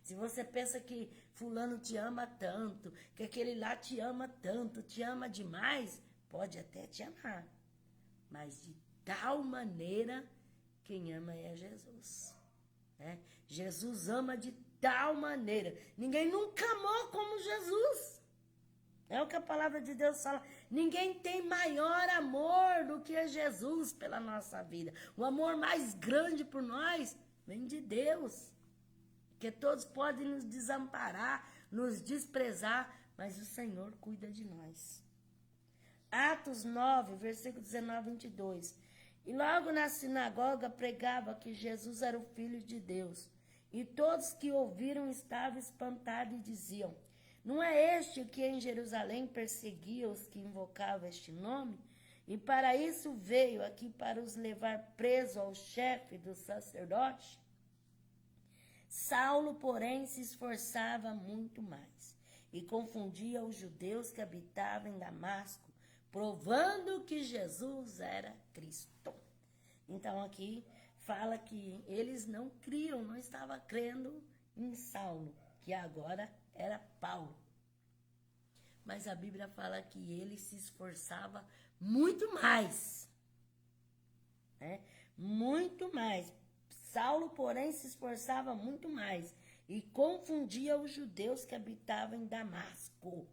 Speaker 1: Se você pensa que fulano te ama tanto, que aquele lá te ama tanto, te ama demais, pode até te amar. Mas de tal maneira, quem ama é Jesus. Jesus ama de tal maneira. Ninguém nunca amou como Jesus. É o que a palavra de Deus fala. Ninguém tem maior amor do que Jesus pela nossa vida. O amor mais grande por nós vem de Deus. Porque todos podem nos desamparar, nos desprezar, mas o Senhor cuida de nós. Atos 9, versículo 19 e 22. E logo na sinagoga pregava que Jesus era o Filho de Deus. E todos que ouviram estavam espantados e diziam: não é este o que em Jerusalém perseguia os que invocavam este nome? E para isso veio aqui para os levar preso ao chefe do sacerdote? Saulo, porém, se esforçava muito mais e confundia os judeus que habitavam em Damasco, provando que Jesus era Cristo. Então aqui fala que eles não criam, não estavam crendo em Saulo, que agora era Paulo. Mas a Bíblia fala que ele se esforçava muito mais. Muito mais. Saulo, porém, se esforçava muito mais e confundia os judeus que habitavam em Damasco.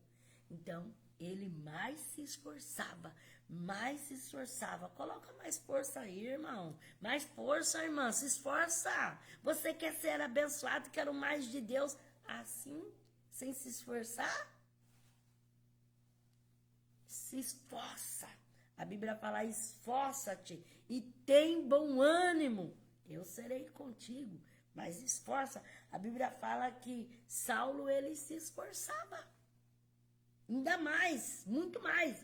Speaker 1: Então, ele mais se esforçava, mais se esforçava. Coloca mais força aí, irmão. Mais força, irmã. Se esforça. Você quer ser abençoado, quer o mais de Deus assim, sem se esforçar? Se esforça. A Bíblia fala: esforça-te e tem bom ânimo. Eu serei contigo. Mas esforça. A Bíblia fala que Saulo, ele se esforçava. Ainda mais, muito mais.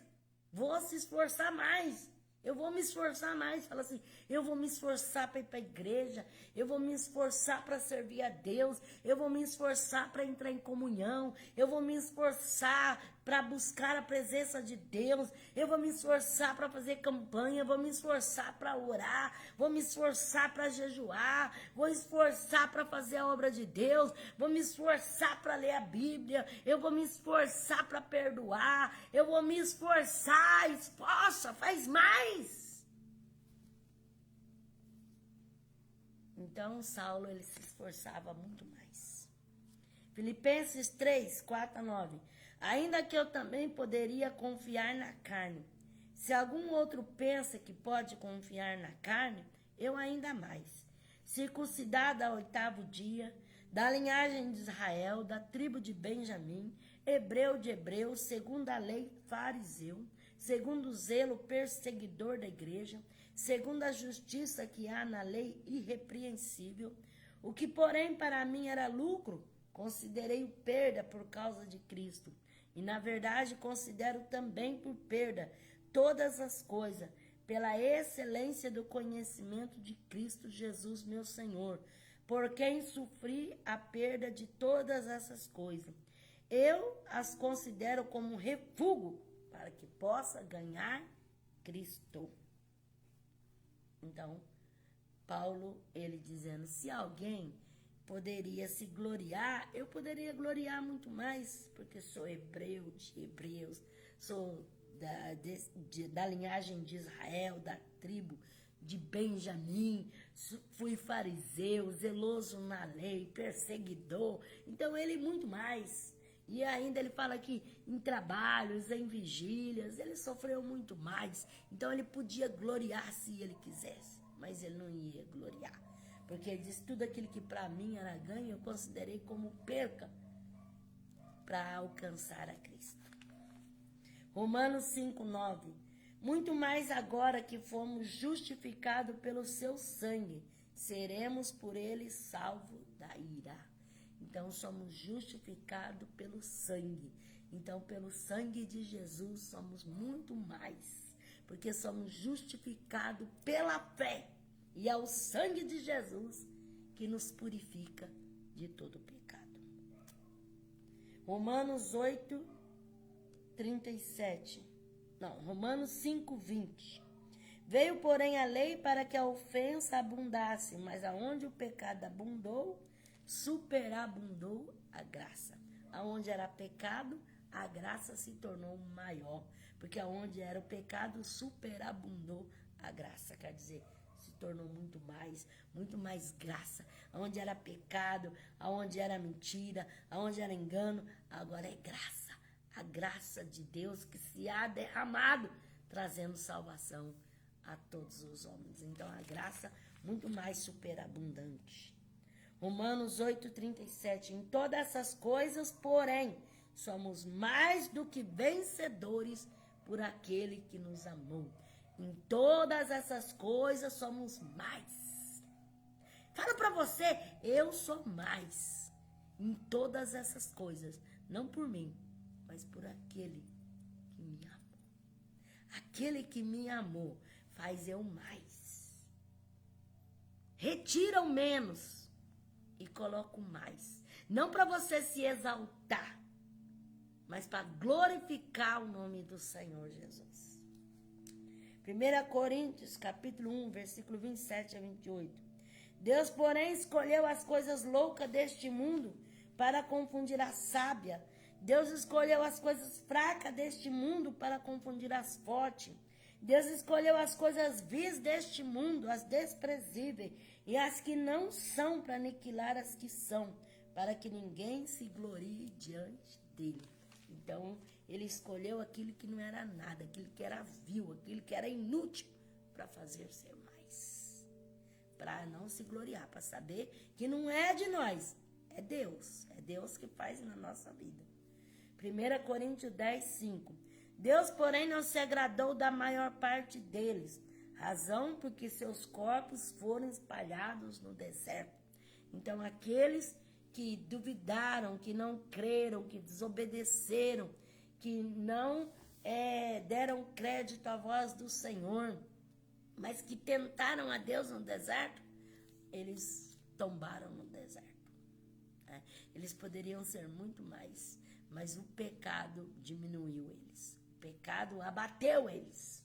Speaker 1: Vou se esforçar mais. Eu vou me esforçar mais. Fala assim, eu vou me esforçar para ir para a igreja. Eu vou me esforçar para servir a Deus. Eu vou me esforçar para entrar em comunhão. Eu vou me esforçar para buscar a presença de Deus. Eu vou me esforçar para fazer campanha. Eu vou me esforçar para orar. Vou me esforçar para jejuar. Vou esforçar para fazer a obra de Deus. Vou me esforçar para ler a Bíblia. Eu vou me esforçar para perdoar. Eu vou me esforçar. Esforça, faz mais. Então, Saulo, ele se esforçava muito mais. Filipenses 3, 4 a 9. Ainda que eu também poderia confiar na carne. Se algum outro pensa que pode confiar na carne, eu ainda mais. Circuncidada ao 8º dia, da linhagem de Israel, da tribo de Benjamim, hebreu de hebreus, segundo a lei fariseu, segundo o zelo perseguidor da igreja, segundo a justiça que há na lei irrepreensível, o que, porém, para mim era lucro, considerei perda por causa de Cristo. E, na verdade, considero também por perda todas as coisas, pela excelência do conhecimento de Cristo Jesus, meu Senhor, por quem sofri a perda de todas essas coisas. Eu as considero como refúgio para que possa ganhar Cristo. Então, Paulo, ele dizendo, se alguém poderia se gloriar, eu poderia gloriar muito mais, porque sou hebreu de hebreus, sou da linhagem de Israel, da tribo de Benjamim, fui fariseu, zeloso na lei, perseguidor, então ele muito mais. E ainda ele fala que em trabalhos, em vigílias, ele sofreu muito mais, então ele podia gloriar se ele quisesse, mas ele não ia gloriar, porque ele diz, tudo aquilo que para mim era ganho, eu considerei como perca para alcançar a Cristo. Romanos 5:9. Muito mais agora que fomos justificados pelo seu sangue, seremos por ele salvos da ira. Então, somos justificados pelo sangue. Então, pelo sangue de Jesus, somos muito mais, porque somos justificados pela fé. E é o sangue de Jesus que nos purifica de todo pecado. Romanos 5:20. Veio, porém, a lei para que a ofensa abundasse, mas aonde o pecado abundou, superabundou a graça. Aonde era pecado, a graça se tornou maior, porque aonde era o pecado, superabundou a graça, quer dizer, se tornou muito mais graça. Aonde era pecado, aonde era mentira, aonde era engano, agora é graça. A graça de Deus que se há derramado, trazendo salvação a todos os homens. Então, a graça muito mais superabundante. Romanos 8:37. Em todas essas coisas, porém, somos mais do que vencedores por aquele que nos amou. Em todas essas coisas, somos mais. Fala para você, eu sou mais. Em todas essas coisas, não por mim, mas por aquele que me amou. Aquele que me amou faz eu mais. Retira o menos e coloca o mais. Não para você se exaltar, mas para glorificar o nome do Senhor Jesus. 1 Coríntios, capítulo 1, versículo 27 a 28. Deus, porém, escolheu as coisas loucas deste mundo para confundir a sábia. Deus escolheu as coisas fracas deste mundo para confundir as fortes. Deus escolheu as coisas vis deste mundo, as desprezíveis, e as que não são, para aniquilar as que são, para que ninguém se glorie diante dele. Então, ele escolheu aquilo que não era nada, aquilo que era vil, aquilo que era inútil, para fazer ser mais. Para não se gloriar, para saber que não é de nós, é Deus que faz na nossa vida. 1 Coríntios 10:5. Deus, porém, não se agradou da maior parte deles, razão porque seus corpos foram espalhados no deserto. Então, aqueles que duvidaram, que não creram, que desobedeceram, que não deram crédito à voz do Senhor, mas que tentaram a Deus no deserto, eles tombaram no deserto. Eles poderiam ser muito mais, mas o pecado diminuiu eles. O pecado abateu eles.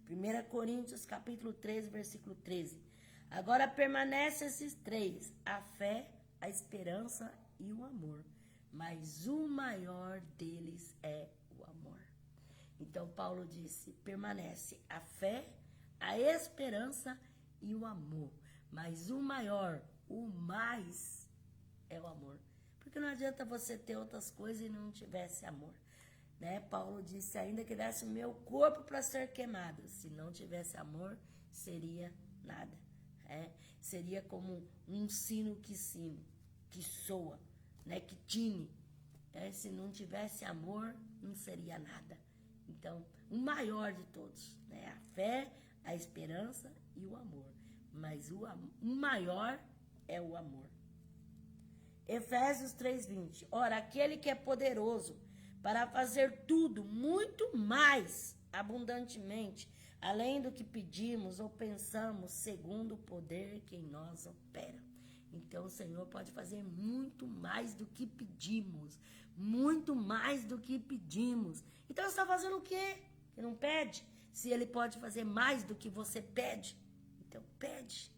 Speaker 1: 1 Coríntios capítulo 13, versículo 13. Agora permanecem esses três, a fé, a esperança e o amor. Mas o maior deles é o amor. Então Paulo disse, permanece a fé, a esperança e o amor. Mas o maior, o mais, é o amor. Porque não adianta você ter outras coisas e não tivesse amor. Né? Paulo disse, ainda que desse o meu corpo para ser queimado, se não tivesse amor, seria nada. Seria como um sino que soa, né? Que tine. Se não tivesse amor, não seria nada. Então, o maior de todos, né? A fé, a esperança e o amor. Mas o maior é o amor. Efésios 3:20. Ora, aquele que é poderoso para fazer tudo muito mais abundantemente, além do que pedimos ou pensamos, segundo o poder que em nós opera. Então, o Senhor pode fazer muito mais do que pedimos. Muito mais do que pedimos. Então, você está fazendo o quê? Você não pede? Se Ele pode fazer mais do que você pede, então pede.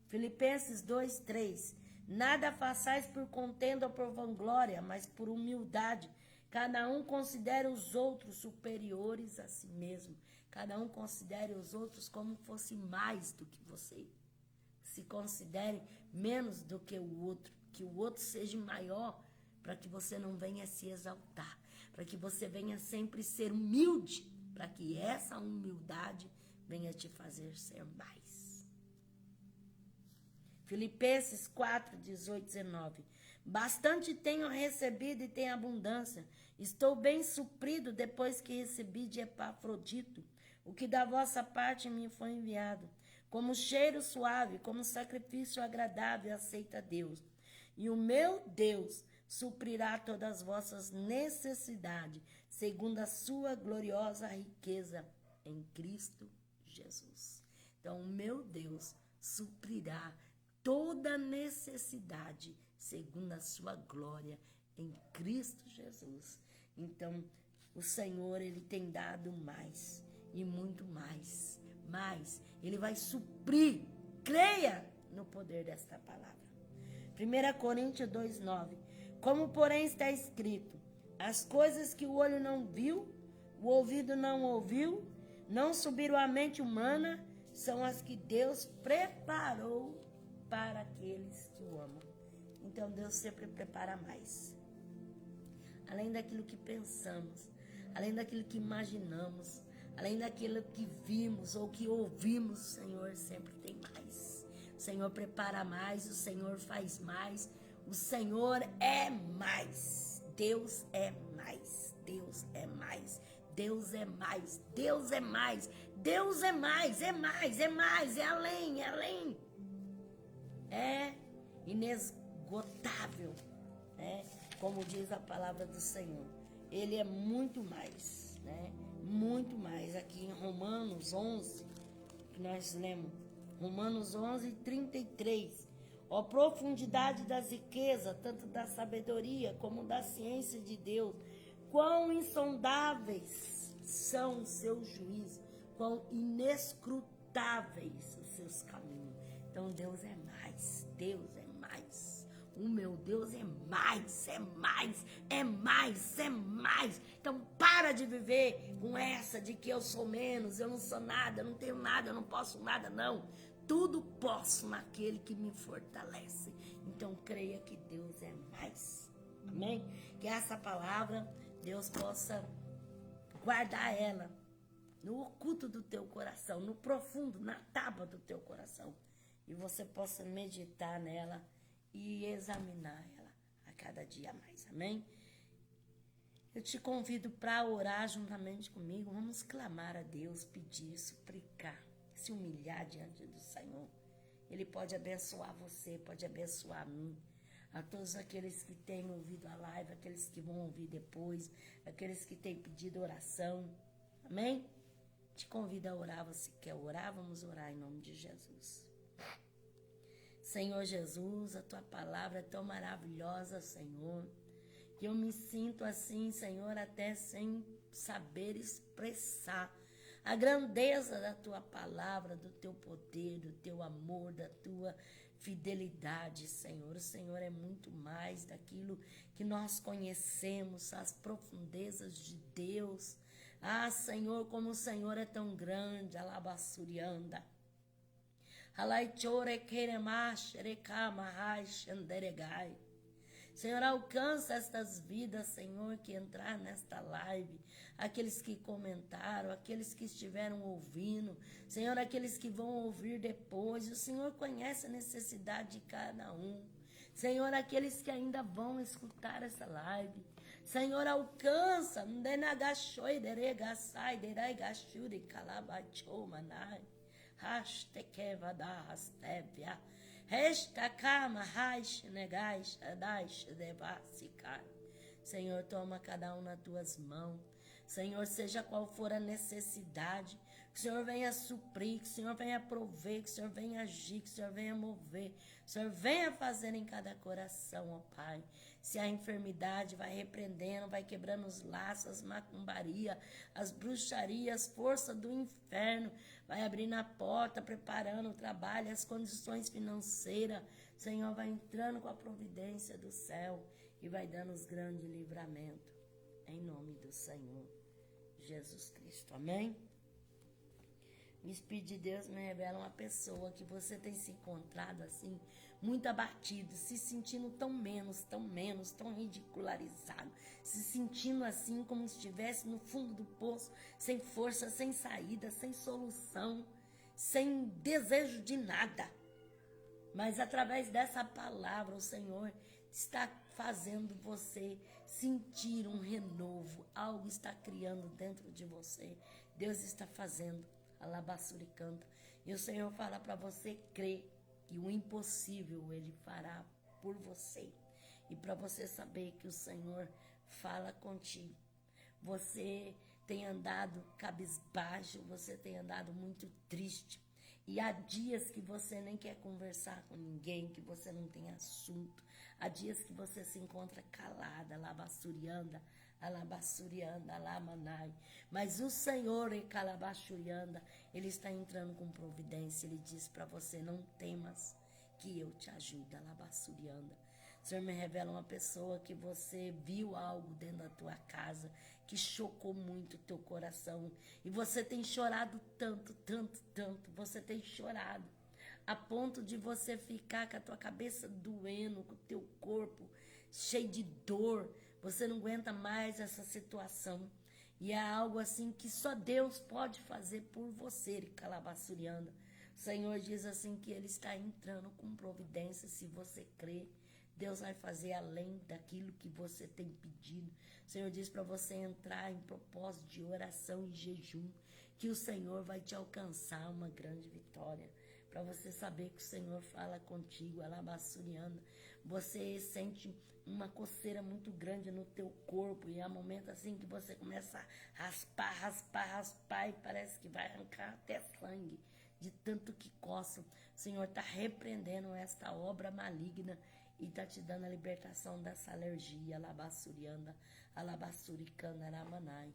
Speaker 1: Filipenses 2:3. Nada façais por contenda ou por vanglória, mas por humildade. Cada um considere os outros superiores a si mesmo. Cada um considere os outros como fosse mais do que você. Se considere menos do que o outro seja maior, para que você não venha se exaltar, para que você venha sempre ser humilde, para que essa humildade venha te fazer ser mais. Filipenses 4:18-19. Bastante tenho recebido e tenho abundância. Estou bem suprido depois que recebi de Epafrodito, o que da vossa parte me foi enviado, como cheiro suave, como sacrifício agradável, aceita a Deus. E o meu Deus suprirá todas as vossas necessidades, segundo a sua gloriosa riqueza em Cristo Jesus. Então, o meu Deus suprirá toda necessidade, segundo a sua glória em Cristo Jesus. Então, o Senhor, Ele tem dado mais e muito mais. Mas Ele vai suprir. Creia no poder desta palavra. 1 Coríntios 2:9. Como, porém, está escrito: as coisas que o olho não viu, o ouvido não ouviu, não subiram à mente humana, são as que Deus preparou para aqueles que o amam. Então, Deus sempre prepara mais. Além daquilo que pensamos, além daquilo que imaginamos, além daquilo que vimos ou que ouvimos, o Senhor sempre tem mais. O Senhor prepara mais, o Senhor faz mais, o Senhor é mais. Deus é mais, Deus é mais, Deus é mais, Deus é mais, Deus é mais, é mais, é mais, é além, é além. É inesgotável, né? Como diz a palavra do Senhor. Ele é muito mais, né? Muito mais. Aqui em Romanos 11, que nós lemos, Romanos 11:33. Ó profundidade das riquezas, tanto da sabedoria como da ciência de Deus, quão insondáveis são os seus juízos, quão inescrutáveis os seus caminhos. Então, Deus é mais, Deus é mais. O meu Deus é mais, é mais, é mais, é mais. Então, para de viver com essa de que eu sou menos, eu não sou nada, eu não tenho nada, eu não posso nada, não. Tudo posso naquele que me fortalece. Então, creia que Deus é mais. Amém? Que essa palavra, Deus possa guardar ela no oculto do teu coração, no profundo, na tábua do teu coração. E você possa meditar nela e examinar ela a cada dia mais. Amém? Eu te convido para orar juntamente comigo. Vamos clamar a Deus, pedir, suplicar, se humilhar diante do Senhor. Ele pode abençoar você, pode abençoar a mim, a todos aqueles que têm ouvido a live, aqueles que vão ouvir depois, aqueles que têm pedido oração. Amém? Te convido a orar. Você quer orar? Vamos orar em nome de Jesus. Senhor Jesus, a tua palavra é tão maravilhosa, Senhor, que eu me sinto assim, Senhor, até sem saber expressar a grandeza da tua palavra, do teu poder, do teu amor, da tua fidelidade, Senhor. O Senhor é muito mais daquilo que nós conhecemos, as profundezas de Deus. Ah, Senhor, como o Senhor é tão grande, alabassurianda. Senhor, alcança estas vidas, Senhor, que entrar nesta live, aqueles que comentaram, aqueles que estiveram ouvindo, Senhor, aqueles que vão ouvir depois. O Senhor conhece a necessidade de cada um. Senhor, aqueles que ainda vão escutar essa live, Senhor, alcança. Senhor, toma cada um nas tuas mãos. Senhor, seja qual for a necessidade, que o Senhor venha suprir, que o Senhor venha prover, que o Senhor venha agir, que o Senhor venha mover, que o Senhor venha fazer em cada coração, ó Pai. Se a enfermidade vai repreendendo, vai quebrando os laços, as macumbaria, as bruxarias, as forças do inferno, vai abrindo a porta, preparando o trabalho, as condições financeiras. Senhor, vai entrando com a providência do céu e vai dando os grandes livramentos. Em nome do Senhor Jesus Cristo. Amém? O Espírito de Deus me revela uma pessoa que você tem se encontrado assim, muito abatido, se sentindo tão menos, tão ridicularizado, se sentindo assim como se estivesse no fundo do poço, sem força, sem saída, sem solução, sem desejo de nada. Mas através dessa palavra, o Senhor está fazendo você sentir um renovo. Algo está criando dentro de você. Deus está fazendo. Alabassuri canta. E o Senhor fala para você crer que o impossível Ele fará por você. E para você saber que o Senhor fala contigo. Você tem andado cabisbaixo, você tem andado muito triste. E há dias que você nem quer conversar com ninguém, que você não tem assunto. Há dias que você se encontra calada, alabassurianda, alamanai. Mas o Senhor, Ecalabassurianda, Ele está entrando com providência. Ele diz para você, não temas, que eu te ajudo, alabassurianda. O Senhor me revela uma pessoa que você viu algo dentro da tua casa que chocou muito o teu coração. E você tem chorado tanto, você tem chorado. A ponto de você ficar com a tua cabeça doendo, com o teu corpo cheio de dor. Você não aguenta mais essa situação. E é algo assim que só Deus pode fazer por você, Calabassurianda. O Senhor diz assim que Ele está entrando com providência se você crer. Deus vai fazer além daquilo que você tem pedido. O Senhor diz para você entrar em propósito de oração e jejum, que o Senhor vai te alcançar uma grande vitória. Para você saber que o Senhor fala contigo, alabassurianda. Você sente uma coceira muito grande no teu corpo e há momento assim que você começa a raspar e parece que vai arrancar até sangue de tanto que coça. O Senhor está repreendendo esta obra maligna e está te dando a libertação dessa alergia, alabassurianda, alabassuricanda, aramanai.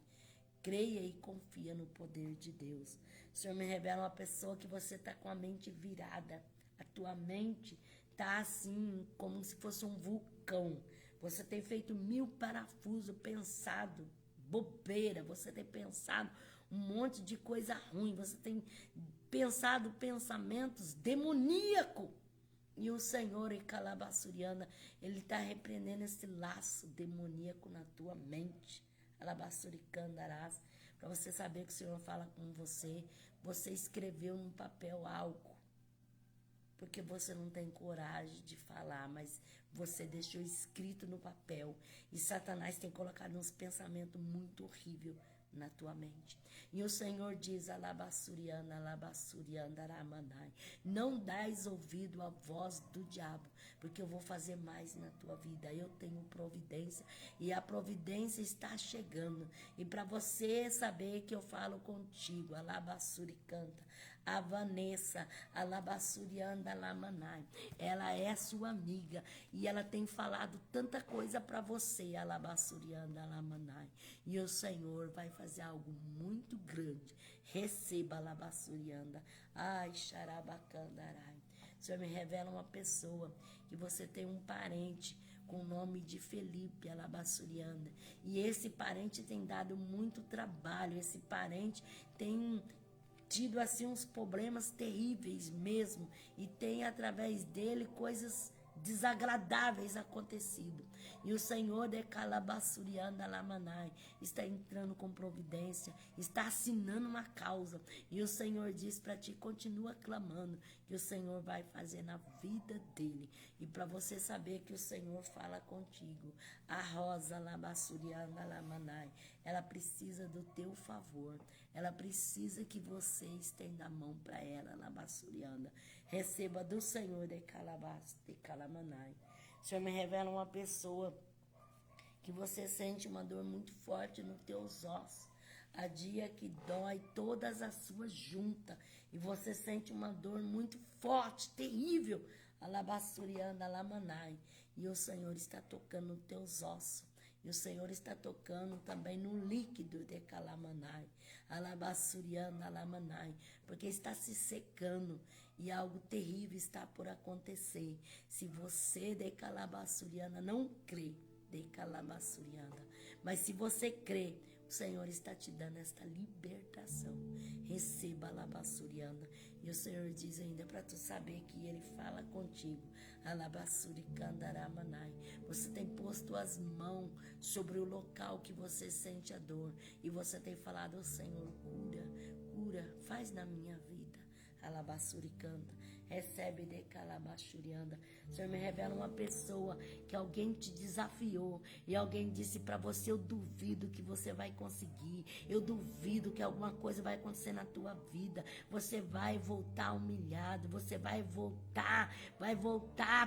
Speaker 1: Creia e confia no poder de Deus. O Senhor me revela uma pessoa que você está com a mente virada. A tua mente está assim, como se fosse um vulcão. Você tem feito 1000 parafusos, pensado bobeira. Você tem pensado um monte de coisa ruim. Você tem pensado pensamentos demoníacos. E o Senhor, Ecalabassuriana, Ele está repreendendo esse laço demoníaco na tua mente. Alabassuricandarás, para você saber que o Senhor fala com você. Você escreveu num papel algo, porque você não tem coragem de falar, mas você deixou escrito no papel. E Satanás tem colocado uns pensamentos muito horríveis na tua mente. E o Senhor diz, alabassuriana, aramanai, não dás ouvido à voz do diabo, porque eu vou fazer mais na tua vida. Eu tenho providência e a providência está chegando. E para você saber que eu falo contigo, alabassuricanta, a Vanessa, alabassurianda, alamanai, ela é sua amiga e ela tem falado tanta coisa para você, alabassurianda, alamanai. E o Senhor vai fazer algo muito grande. Receba, alabassurianda. Ai, xarabacandarai. O Senhor me revela uma pessoa que você tem um parente com o nome de Felipe, alabassurianda. E esse parente tem dado muito trabalho. Esse parente tem tido assim uns problemas terríveis mesmo. E tem através dele coisas desagradáveis acontecido. E o Senhor de Calabassurianda Lamanai está entrando com providência, está assinando uma causa. E o Senhor diz para ti, continua clamando, que o Senhor vai fazer na vida dele. E para você saber que o Senhor fala contigo, a Rosa Labassurianda Lamanai, ela precisa do teu favor. Ela precisa que você estenda a mão para ela, Labassurianda. Receba do Senhor de Calabas, de Calamanai. O Senhor me revela uma pessoa que você sente uma dor muito forte nos teus ossos. Há dia que dói todas as suas juntas. E você sente uma dor muito forte, terrível. Alabassurianda, Alamanai. E o Senhor está tocando nos teus ossos. E o Senhor está tocando também no líquido de Calamanai. Alabassurianda, Alamanai. Porque está se secando. E algo terrível está por acontecer. Se você de Calabassurianda não crê, de Calabassurianda. Mas se você crê, o Senhor está te dando esta libertação. Receba a Labassurianda. E o Senhor diz ainda para tu saber que Ele fala contigo. Alabassuricandaраmanai. Você tem posto as mãos sobre o local que você sente a dor. E você tem falado, oh, Senhor, cura, cura, faz na minha vida. Alabassuricanta. Recebe de Calabachurianda. O Senhor me revela uma pessoa que alguém te desafiou e alguém disse para você, eu duvido que você vai conseguir, eu duvido que alguma coisa vai acontecer na tua vida, você vai voltar humilhado, você vai voltar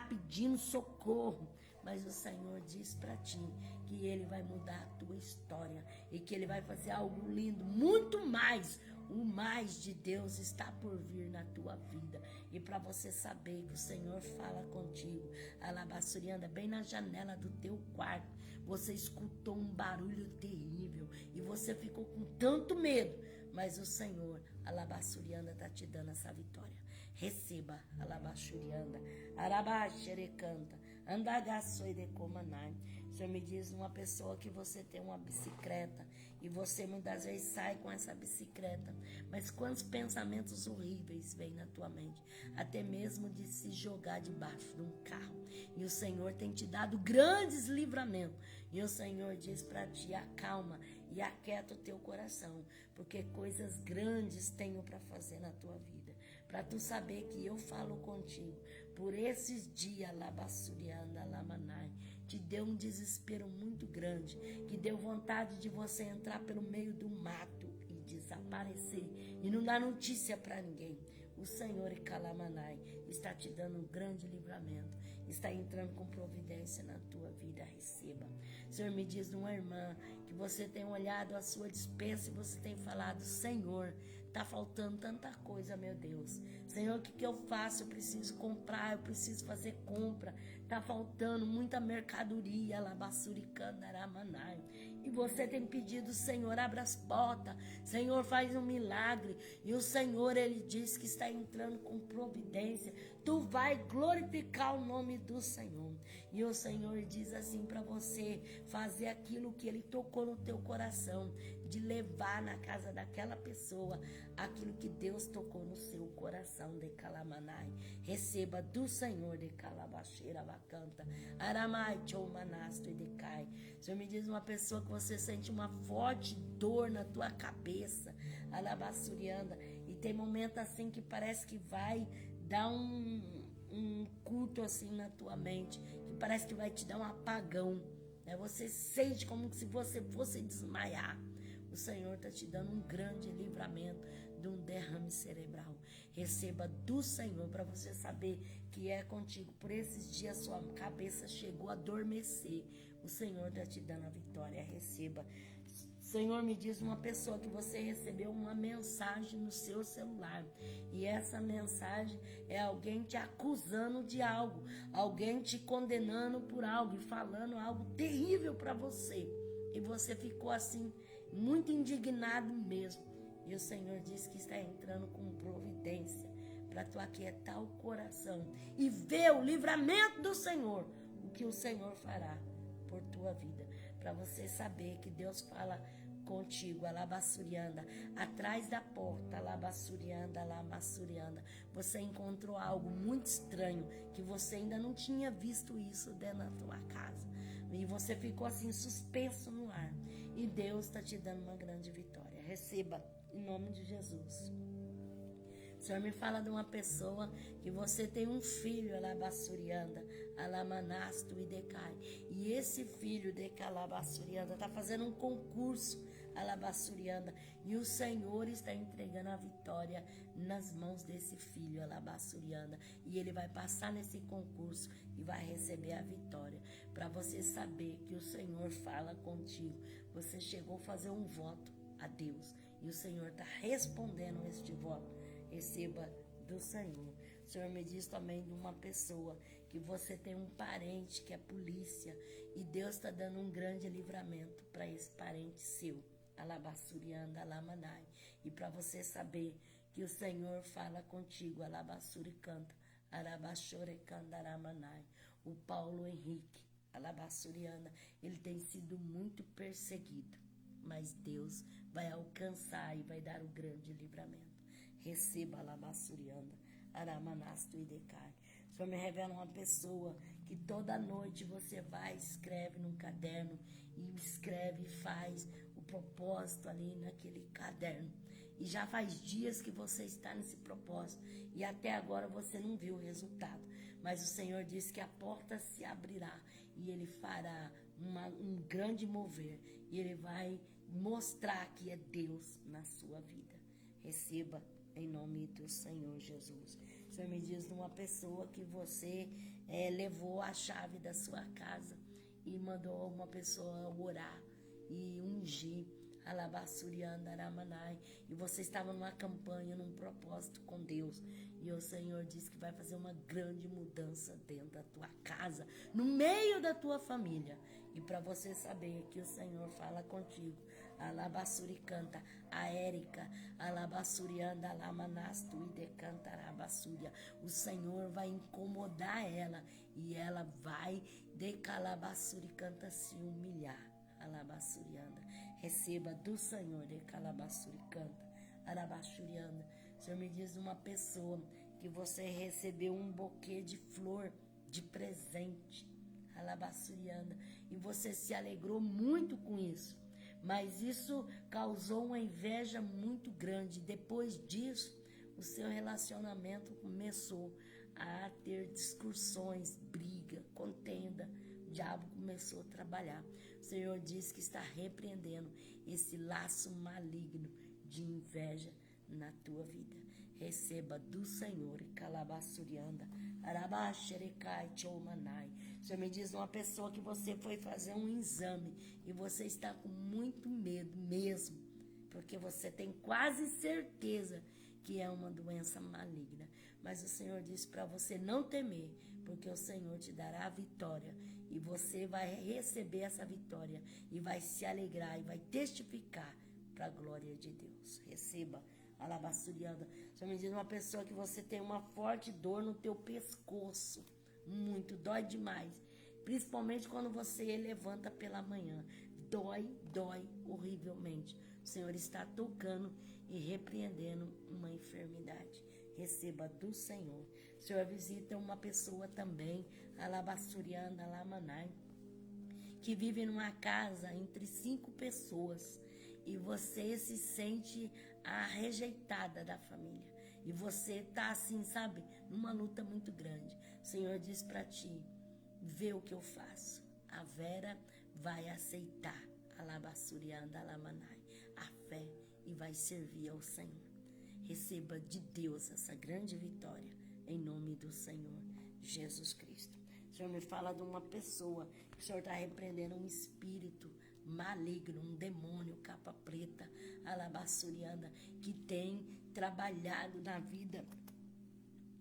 Speaker 1: pedindo socorro. Mas o Senhor diz para ti que Ele vai mudar a tua história e que Ele vai fazer algo lindo, muito mais. O mais de Deus está por vir na tua vida. E para você saber que o Senhor fala contigo, Alabassurianda, bem na janela do teu quarto, você escutou um barulho terrível e você ficou com tanto medo. Mas o Senhor, Alabassurianda, está te dando essa vitória. Receba, Alabassurianda, Arabaxerecanta, Andagaçoidecomanai. O Senhor me diz uma pessoa que você tem uma bicicleta e você muitas vezes sai com essa bicicleta, mas quantos pensamentos horríveis vêm na tua mente, até mesmo de se jogar debaixo de um carro. E o Senhor tem te dado grandes livramentos. E o Senhor diz para ti, acalma e aquieta o teu coração, porque coisas grandes tenho para fazer na tua vida. Para tu saber que eu falo contigo, por esses dias, Labassurianda, Lamanai, te deu um desespero muito grande, que deu vontade de você entrar pelo meio do mato e desaparecer e não dar notícia para ninguém. O Senhor e Calamanai está te dando um grande livramento, está entrando com providência na tua vida. Receba. O Senhor me diz uma irmã que você tem olhado a sua despensa e você tem falado, Senhor, tá faltando tanta coisa, meu Deus. Senhor, o que eu faço? Eu preciso comprar, eu preciso fazer compra. Tá faltando muita mercadoria, Labassuricandaраmanai. E você tem pedido, Senhor, abra as portas. Senhor, faz um milagre. E o Senhor, Ele diz que está entrando com providência. Tu vai glorificar o nome do Senhor. E o Senhor diz assim para você fazer aquilo que Ele tocou no teu coração, de levar na casa daquela pessoa aquilo que Deus tocou no seu coração, de Calamanai. Receba do Senhor, de Calabaxeira Vacanta, Aramai, Chomanasto e Decai. O Senhor me diz uma pessoa que você sente uma forte dor na tua cabeça, Alabassurianda, e tem momento assim que parece que vai dar um culto assim na tua mente, que parece que vai te dar um apagão, né? Você sente como se você fosse desmaiar. O Senhor está te dando um grande livramento de um derrame cerebral. Receba do Senhor para você saber que é contigo. Por esses dias sua cabeça chegou a adormecer. O Senhor está te dando a vitória. Receba. O Senhor me diz uma pessoa que você recebeu uma mensagem no seu celular. E essa mensagem é alguém te acusando de algo. Alguém te condenando por algo e falando algo terrível para você. E você ficou assim, muito indignado mesmo. E o Senhor diz que está entrando com providência para tu aquietar o coração e ver o livramento do Senhor, o que o Senhor fará por tua vida, para você saber que Deus fala contigo, Alabassurianda, atrás da porta, Alabassurianda, Alamassurianda, você encontrou algo muito estranho, que você ainda não tinha visto isso dentro da tua casa, e você ficou assim suspenso no ar, e Deus está te dando uma grande vitória. Receba em nome de Jesus. O Senhor me fala de uma pessoa que você tem um filho, alabassurianda, alamanasto e decai. E esse filho de calabassurianda está fazendo um concurso, alabassurianda. E o Senhor está entregando a vitória nas mãos desse filho, alabassurianda. E ele vai passar nesse concurso e vai receber a vitória. Para você saber que o Senhor fala contigo. Você chegou a fazer um voto a Deus. E o Senhor está respondendo este voto. Receba do Senhor. O Senhor me diz também de uma pessoa que você tem um parente que é polícia e Deus está dando um grande livramento para esse parente seu, alabassurianda, alamanai. E para você saber que o Senhor fala contigo, alabassuri canta, arabachore candaramanai. O Paulo Henrique, alabassurianda, ele tem sido muito perseguido, mas Deus vai alcançar e vai dar o grande livramento. Receba alabassurianda, aramanasto e decai. O Senhor me revela uma pessoa que toda noite você vai, escreve num caderno e escreve e faz o propósito ali naquele caderno. E já faz dias que você está nesse propósito e até agora você não viu o resultado. Mas o Senhor disse que a porta se abrirá e Ele fará um grande mover. E Ele vai mostrar que é Deus na sua vida. Receba em nome do Senhor Jesus. O Senhor me diz de uma pessoa que você levou a chave da sua casa e mandou uma pessoa orar e ungir, alabassurianda, aramanai, e você estava numa campanha, num propósito com Deus, e o Senhor diz que vai fazer uma grande mudança dentro da tua casa, no meio da tua família, e para você saber que o Senhor fala contigo, alabassuri canta, a Érica, alabassurianda, alamanasto e decanta, arabassúria, o Senhor vai incomodar ela, e ela vai decalabassuri canta se humilhar, alabassurianda. Receba do Senhor, de calabassuri canta, arabassurianda. O Senhor me diz uma pessoa que você recebeu um buquê de flor de presente, alabassurianda, e você se alegrou muito com isso, mas isso causou uma inveja muito grande. Depois disso, o seu relacionamento começou a ter discussões, briga, contenda. O diabo começou a trabalhar. O Senhor diz que está repreendendo esse laço maligno de inveja na tua vida. Receba do Senhor, calabassurianda, arabaxerecai, tchoumanai. O Senhor me diz uma pessoa que você foi fazer um exame e você está com muito medo mesmo, porque você tem quase certeza que é uma doença maligna. Mas o Senhor diz para você não temer, porque o Senhor te dará a vitória e você vai receber essa vitória e vai se alegrar e vai testificar para a glória de Deus. Receba, alabassurianda. O Senhor me diz uma pessoa que você tem uma forte dor no teu pescoço, muito, dói demais, principalmente quando você levanta pela manhã, dói horrivelmente. O Senhor está tocando e repreendendo uma enfermidade. Receba do Senhor. O Senhor visita uma pessoa também, alabassurianda, alamanai, que vive numa casa entre 5 pessoas e você se sente a rejeitada da família. E você tá assim, sabe, numa luta muito grande. O Senhor diz para ti, vê o que eu faço. A Vera vai aceitar, alabassurianda, alamanai, a fé e vai servir ao Senhor. Receba de Deus essa grande vitória, em nome do Senhor Jesus Cristo. O Senhor me fala de uma pessoa, que o Senhor está repreendendo um espírito maligno, um demônio, capa preta, alabassurianda, que tem trabalhado na vida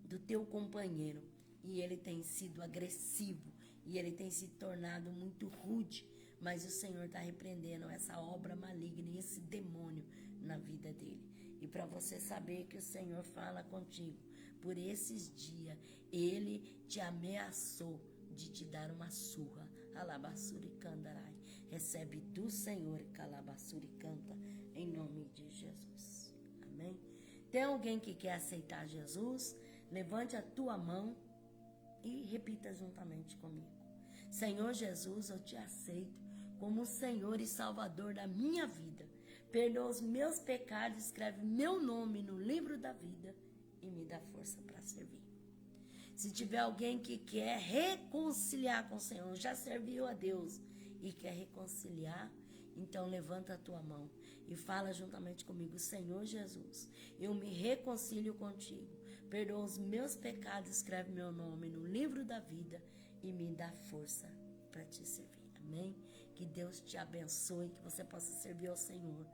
Speaker 1: do teu companheiro, e ele tem sido agressivo, e ele tem se tornado muito rude, mas o Senhor está repreendendo essa obra maligna e esse demônio na vida dele. E para você saber que o Senhor fala contigo, por esses dias, ele te ameaçou de te dar uma surra. Alabassuri candarai. Recebe do Senhor, calabassuri canta, em nome de Jesus. Amém? Tem alguém que quer aceitar Jesus? Levante a tua mão e repita juntamente comigo. Senhor Jesus, eu te aceito como Senhor e Salvador da minha vida. Perdoa os meus pecados, escreve meu nome no livro da vida, e me dá força para servir. Se tiver alguém que quer reconciliar com o Senhor, já serviu a Deus e quer reconciliar, então levanta a tua mão e fala juntamente comigo: Senhor Jesus, eu me reconcilio contigo, perdoa os meus pecados, escreve meu nome no livro da vida e me dá força para te servir. Amém? Que Deus te abençoe, que você possa servir ao Senhor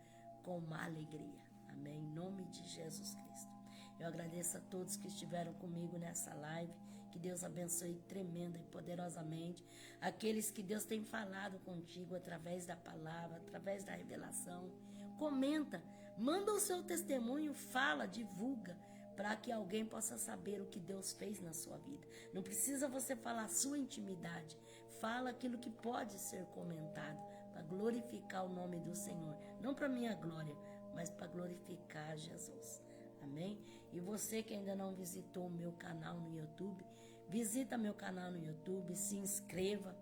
Speaker 1: com uma alegria. Amém? Em nome de Jesus Cristo. Eu agradeço a todos que estiveram comigo nessa live. Que Deus abençoe tremenda e poderosamente aqueles que Deus tem falado contigo através da palavra, através da revelação. Comenta, manda o seu testemunho, fala, divulga, para que alguém possa saber o que Deus fez na sua vida. Não precisa você falar a sua intimidade, fala aquilo que pode ser comentado, para glorificar o nome do Senhor. Não para minha glória, mas para glorificar Jesus. Amém? E você que ainda não visitou o meu canal no YouTube, visita meu canal no YouTube, se inscreva,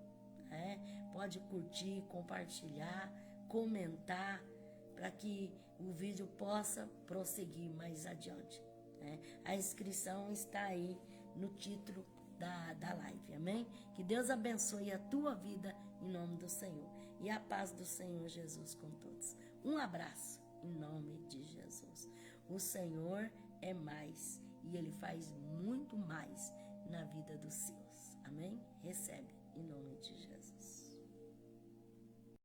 Speaker 1: pode curtir, compartilhar, comentar, para que o vídeo possa prosseguir mais adiante. A inscrição está aí no título da live, amém? Que Deus abençoe a tua vida em nome do Senhor. E a paz do Senhor Jesus com todos. Um abraço em nome de Jesus. O Senhor é mais e Ele faz muito mais na vida dos seus.